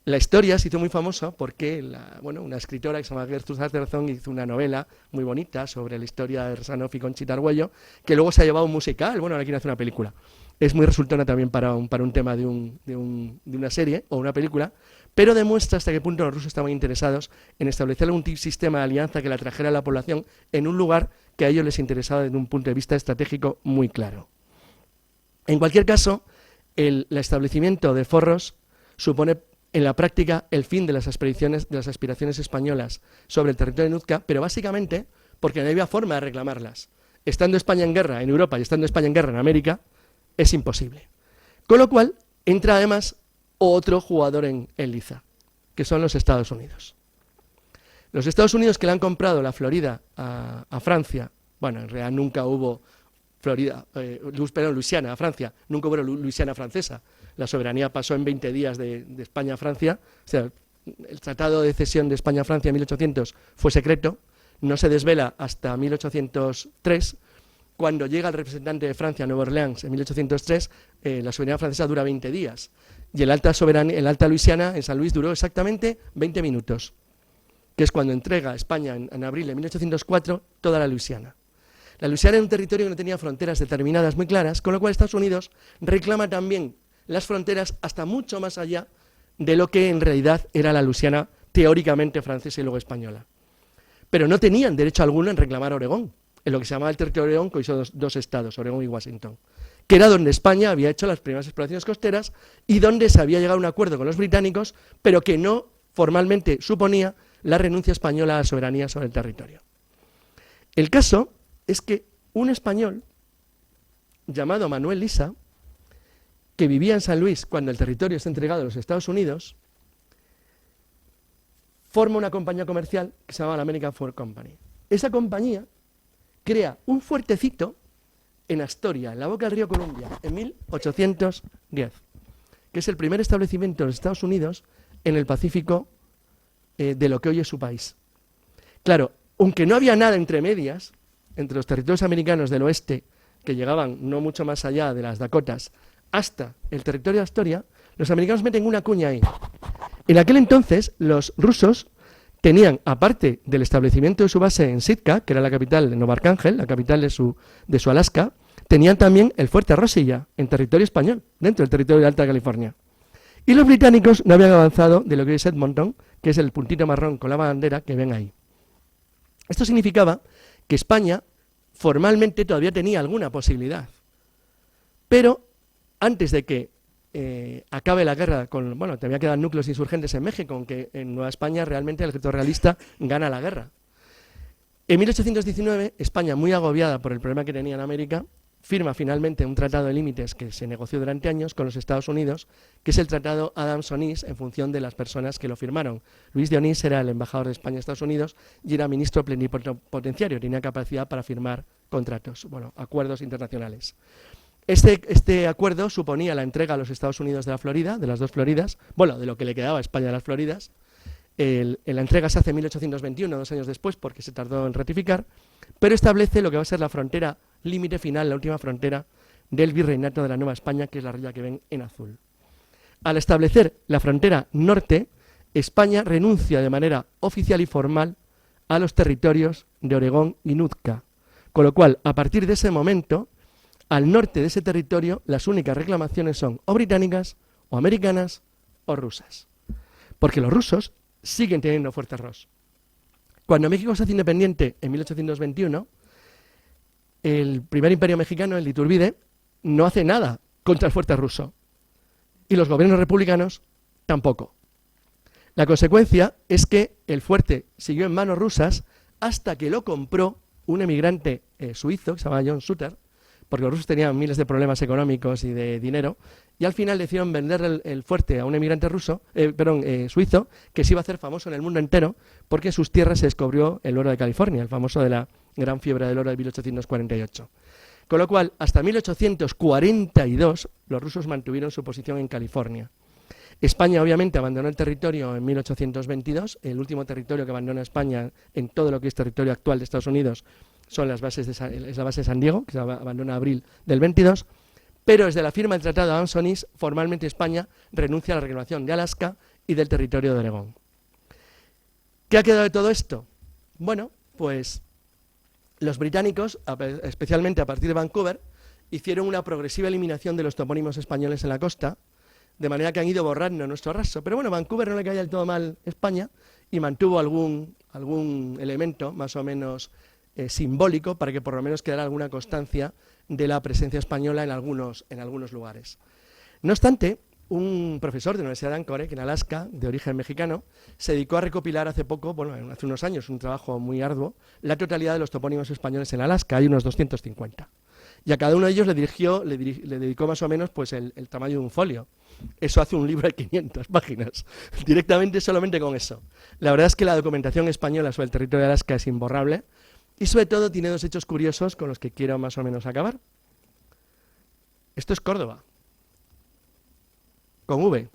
La historia se hizo muy famosa porque una escritora que se llama Gertrude Atherton hizo una novela muy bonita sobre la historia de Rezánov y Conchita Argüello, que luego se ha llevado a un musical, ahora quieren hacer una película. Es muy resultona también para un tema de una serie o una película, pero demuestra hasta qué punto los rusos estaban interesados en establecer un sistema de alianza que la trajera a la población en un lugar que a ellos les interesaba desde un punto de vista estratégico muy claro. En cualquier caso, el establecimiento de forros supone en la práctica el fin de las aspiraciones españolas sobre el territorio de Nuzca, pero básicamente porque no había forma de reclamarlas. Estando España en guerra en Europa y estando España en guerra en América, es imposible. Con lo cual, entra además otro jugador en liza, que son los Estados Unidos. Los Estados Unidos, que le han comprado la Florida a Francia, bueno, en realidad nunca hubo Luisiana a Francia, nunca hubo Luisiana francesa. La soberanía pasó en 20 días de España a Francia. O sea, el tratado de cesión de España a Francia en 1800 fue secreto, no se desvela hasta 1803. Cuando llega el representante de Francia a Nueva Orleans en 1803, la soberanía francesa dura 20 días. Y el Alta Luisiana en San Luis duró exactamente 20 minutos, que es cuando entrega España en abril de 1804 toda la Luisiana. La Luisiana era un territorio que no tenía fronteras determinadas muy claras, con lo cual Estados Unidos reclama también las fronteras hasta mucho más allá de lo que en realidad era la Luisiana teóricamente francesa y luego española. Pero no tenían derecho alguno en reclamar Oregón, en lo que se llamaba el territorio de Oregón, que hoy son dos estados, Oregón y Washington, que era donde España había hecho las primeras exploraciones costeras y donde se había llegado a un acuerdo con los británicos, pero que no formalmente suponía la renuncia española a la soberanía sobre el territorio. El caso es que un español llamado Manuel Lisa, que vivía en San Luis cuando el territorio está entregado a los Estados Unidos, forma una compañía comercial que se llama la American Fur Company. Esa compañía crea un fuertecito en Astoria, en la boca del río Columbia, en 1810, que es el primer establecimiento de los Estados Unidos en el Pacífico de lo que hoy es su país. Claro, aunque no había nada entre medias, entre los territorios americanos del oeste, que llegaban no mucho más allá de las Dakotas, hasta el territorio de Astoria, los americanos meten una cuña ahí. En aquel entonces, los rusos tenían, aparte del establecimiento de su base en Sitka, que era la capital de Nueva Arcángel, la capital de su Alaska, tenían también el fuerte Rosilla, en territorio español, dentro del territorio de Alta California. Y los británicos no habían avanzado de lo que es Edmonton, que es el puntito marrón con la bandera que ven ahí. Esto significaba que España formalmente todavía tenía alguna posibilidad. Pero antes de que acabe la guerra, todavía quedan núcleos insurgentes en México, aunque en Nueva España realmente el ejército realista gana la guerra. En 1819, España, muy agobiada por el problema que tenía en América, firma finalmente un tratado de límites que se negoció durante años con los Estados Unidos, que es el tratado Adams-Onís, en función de las personas que lo firmaron. Luis de Onís era el embajador de España en Estados Unidos y era ministro plenipotenciario, tenía capacidad para firmar contratos, acuerdos internacionales. Este acuerdo suponía la entrega a los Estados Unidos de la Florida, de las dos Floridas, de lo que le quedaba a España de las Floridas. La entrega se hace en 1821, 2 años después, porque se tardó en ratificar, pero establece lo que va a ser la frontera límite final, la última frontera del virreinato de la Nueva España, que es la raya que ven en azul. Al establecer la frontera norte, España renuncia de manera oficial y formal a los territorios de Oregón y Nuzca, con lo cual, a partir de ese momento, al norte de ese territorio, las únicas reclamaciones son o británicas, o americanas, o rusas. Porque los rusos siguen teniendo fuerte Ross. Cuando México se hace independiente en 1821, el primer imperio mexicano, el de Iturbide, no hace nada contra el fuerte ruso. Y los gobiernos republicanos tampoco. La consecuencia es que el fuerte siguió en manos rusas hasta que lo compró un emigrante suizo, que se llama John Sutter, porque los rusos tenían miles de problemas económicos y de dinero, y al final decidieron vender el fuerte a un emigrante suizo, que se iba a hacer famoso en el mundo entero, porque en sus tierras se descubrió el oro de California, el famoso de la gran fiebre del oro de 1848. Con lo cual, hasta 1842, los rusos mantuvieron su posición en California. España, obviamente, abandonó el territorio en 1822, el último territorio que abandona España en todo lo que es territorio actual de Estados Unidos son es la base de San Diego, que se abandona en abril del 22, pero desde la firma del Tratado de Adams-Onís, formalmente España renuncia a la reclamación de Alaska y del territorio de Oregón. ¿Qué ha quedado de todo esto? Bueno, pues los británicos, especialmente a partir de Vancouver, hicieron una progresiva eliminación de los topónimos españoles en la costa, de manera que han ido borrando nuestro rastro. Pero bueno, Vancouver no le caía del todo mal España y mantuvo algún elemento más o menos simbólico para que por lo menos quedara alguna constancia de la presencia española en algunos lugares. No obstante, un profesor de la Universidad de Anchorage, en Alaska, de origen mexicano, se dedicó a recopilar hace poco, bueno, hace unos años, un trabajo muy arduo, la totalidad de los topónimos españoles en Alaska. Hay unos 250. Y a cada uno de ellos le dedicó más o menos pues, el tamaño de un folio. Eso hace un libro de 500 páginas, directamente solamente con eso. La verdad es que la documentación española sobre el territorio de Alaska es imborrable y sobre todo tiene dos hechos curiosos con los que quiero más o menos acabar. Esto es Córdoba, con V.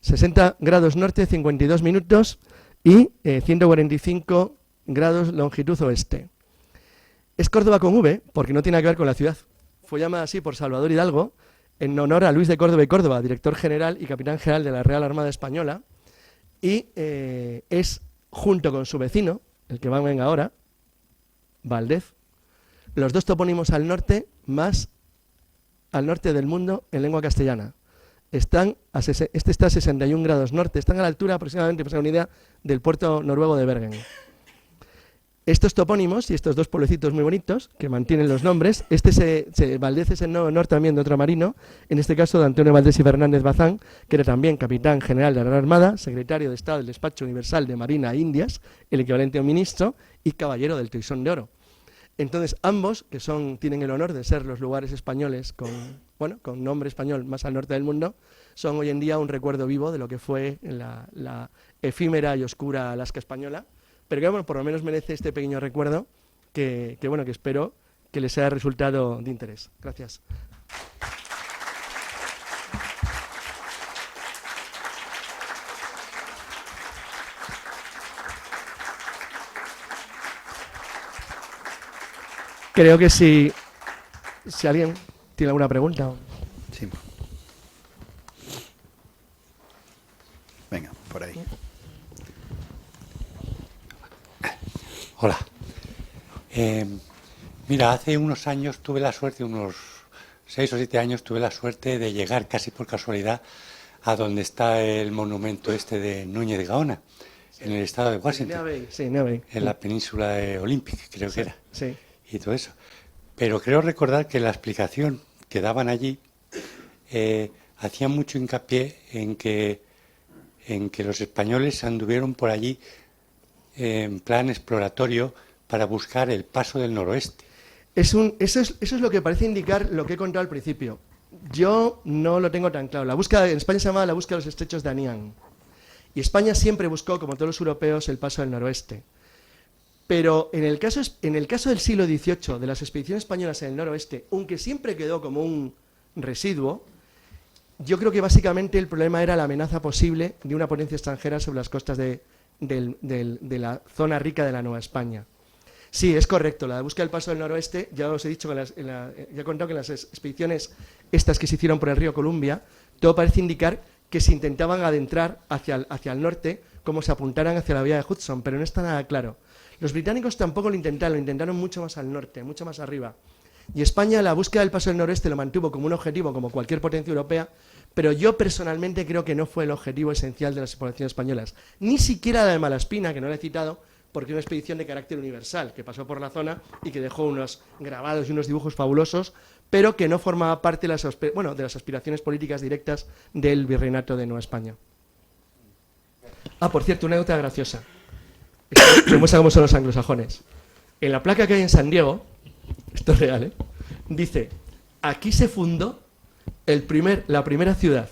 60 grados norte, 52 minutos y 145 grados longitud oeste. Es Córdoba con V porque no tiene que ver con la ciudad. Fue llamada así por Salvador Hidalgo en honor a Luis de Córdoba y Córdoba, director general y capitán general de la Real Armada Española, y es, junto con su vecino, el que venga ahora, Valdez, los dos topónimos al norte más al norte del mundo en lengua castellana. Este está a 61 grados norte, están a la altura aproximadamente, para una idea, del puerto noruego de Bergen. Estos topónimos y estos dos pueblecitos muy bonitos, que mantienen los nombres, Valdez es en honor también de otro marino, en este caso de Antonio Valdés y Fernández Bazán, que era también capitán general de la Real Armada, secretario de Estado del Despacho Universal de Marina e Indias, el equivalente a un ministro, y caballero del Toisón de Oro. Entonces, ambos, que tienen el honor de ser los lugares españoles con nombre español más al norte del mundo, son hoy en día un recuerdo vivo de lo que fue la efímera y oscura Alaska española, pero que bueno, por lo menos merece este pequeño recuerdo que espero que les haya resultado de interés. Gracias. Creo que si alguien tiene alguna pregunta. Sí. Venga, por ahí. Hola. Mira, hace unos años tuve la suerte, unos 6 o 7 años, tuve la suerte de llegar casi por casualidad a donde está el monumento este de Núñez de Gaona, en el estado de Washington, en la península de Olympic, creo que era, sí. Y todo eso. Pero creo recordar que la explicación que daban allí hacía mucho hincapié en que los españoles anduvieron por allí en plan exploratorio para buscar el paso del noroeste. Eso es lo que parece indicar lo que he contado al principio. Yo no lo tengo tan claro. En España se llamaba la búsqueda de los estrechos de Anián. Y España siempre buscó, como todos los europeos, el paso del noroeste. Pero en el caso del siglo XVIII, de las expediciones españolas en el noroeste, aunque siempre quedó como un residuo, yo creo que básicamente el problema era la amenaza posible de una potencia extranjera sobre las costas de la zona rica de la Nueva España. Sí, es correcto, la búsqueda del paso del noroeste, ya os he dicho, ya he contado que en las expediciones estas que se hicieron por el río Columbia, todo parece indicar que se intentaban adentrar hacia el norte, como se apuntaran hacia la vía de Hudson, pero no está nada claro. Los británicos tampoco lo intentaron mucho más al norte, mucho más arriba. Y España la búsqueda del paso del noroeste lo mantuvo como un objetivo, como cualquier potencia europea, pero yo personalmente creo que no fue el objetivo esencial de las exploraciones españolas. Ni siquiera la de Malaspina, que no la he citado, porque es una expedición de carácter universal, que pasó por la zona y que dejó unos grabados y unos dibujos fabulosos, pero que no formaba parte de las aspiraciones políticas directas del virreinato de Nueva España. Ah, por cierto, una nota graciosa. Que muestra cómo son los anglosajones. En la placa que hay en San Diego, esto es real, dice: aquí se fundó la primera ciudad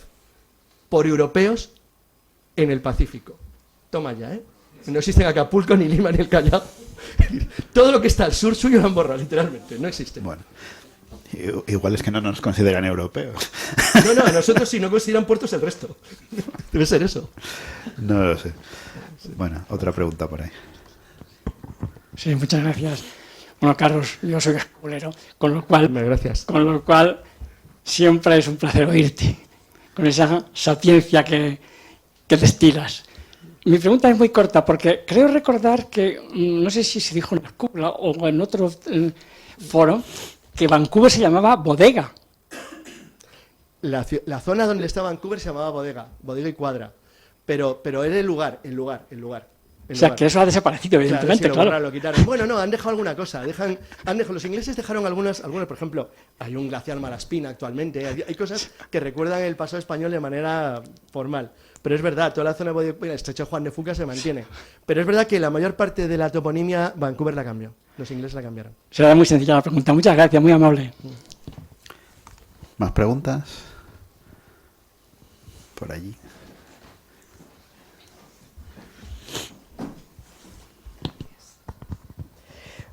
por europeos en el Pacífico. Toma ya, No existen Acapulco, ni Lima, ni el Callao. Todo lo que está al sur suyo lo han borrado, literalmente. No existe. Bueno, igual es que no nos consideran europeos. No, a nosotros sí, no consideran puertos el resto. Debe ser eso. No lo sé. Bueno, otra pregunta por ahí. Sí, muchas gracias. Bueno, Carlos, yo soy escolero, con lo cual siempre es un placer oírte, con esa sapiencia que destilas. Mi pregunta es muy corta, porque creo recordar que, no sé si se dijo en la cúpula o en otro foro, que Vancouver se llamaba Bodega. La zona donde está Vancouver se llamaba Bodega y Cuadra, pero era el lugar. O sea, que eso ha desaparecido, evidentemente, claro. Lo quitaron. Bueno, no, han dejado alguna cosa. Los ingleses dejaron algunas, por ejemplo, hay un glaciar Malaspina actualmente. Hay cosas que recuerdan el pasado español de manera formal. Pero es verdad, toda la zona de el estrecho Juan de Fuca se mantiene. Pero es verdad que la mayor parte de la toponimia, Vancouver la cambió. Los ingleses la cambiaron. Será muy sencilla la pregunta. Muchas gracias, muy amable. ¿Más preguntas? Por allí.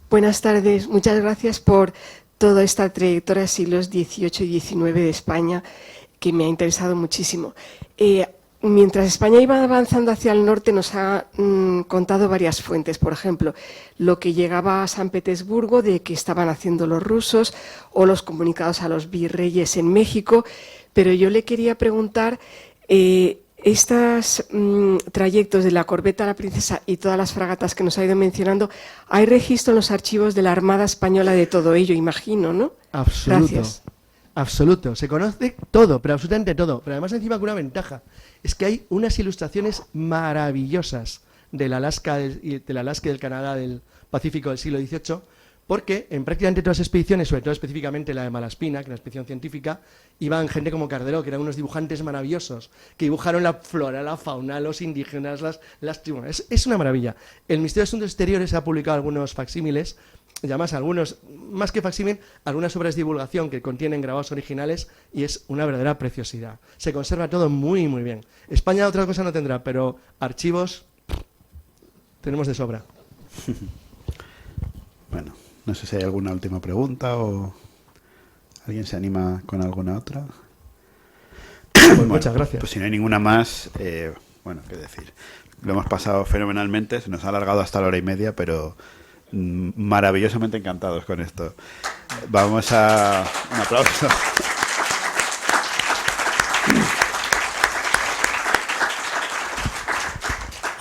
Buenas tardes. Muchas gracias por toda esta trayectoria de siglos XVIII y XIX de España, que me ha interesado muchísimo. Mientras España iba avanzando hacia el norte, nos ha contado varias fuentes. Por ejemplo, lo que llegaba a San Petersburgo, de que estaban haciendo los rusos, o los comunicados a los virreyes en México. Pero yo le quería preguntar, estos trayectos de la corbeta La Princesa y todas las fragatas que nos ha ido mencionando, ¿hay registro en los archivos de la Armada Española de todo ello, imagino, no? Absoluto. Gracias. Absoluto. Se conoce todo, pero absolutamente todo. Pero además encima con una ventaja. Es que hay unas ilustraciones maravillosas del Alaska y del Canadá del Pacífico del siglo XVIII, porque en prácticamente todas las expediciones, sobre todo específicamente la de Malaspina, que es una expedición científica, iban gente como Carderó, que eran unos dibujantes maravillosos, que dibujaron la flora, la fauna, los indígenas, las tribus. Es una maravilla. El Ministerio de Asuntos Exteriores ha publicado algunos facsímiles, y además algunos, más que facsímil, algunas obras de divulgación que contienen grabados originales, y es una verdadera preciosidad. Se conserva todo muy, muy bien. España otra cosa no tendrá, pero archivos tenemos de sobra. Bueno, no sé si hay alguna última pregunta o alguien se anima con alguna otra. Pues muchas gracias. Pues si no hay ninguna más, bueno, qué decir. Lo hemos pasado fenomenalmente, se nos ha alargado hasta la 1:30, pero maravillosamente encantados con esto. Vamos a... un aplauso.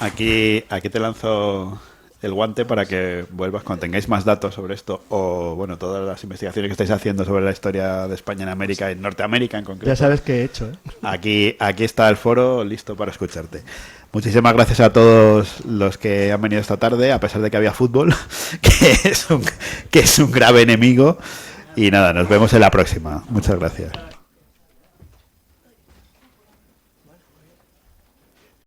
Aquí te lanzo el guante para que vuelvas cuando tengáis más datos sobre esto o, bueno, todas las investigaciones que estáis haciendo sobre la historia de España en América, en Norteamérica en concreto. Ya sabes qué he hecho, ¿eh? Aquí está el foro listo para escucharte. Muchísimas gracias a todos los que han venido esta tarde, a pesar de que había fútbol, que es un grave enemigo. Y nada, nos vemos en la próxima. Muchas gracias.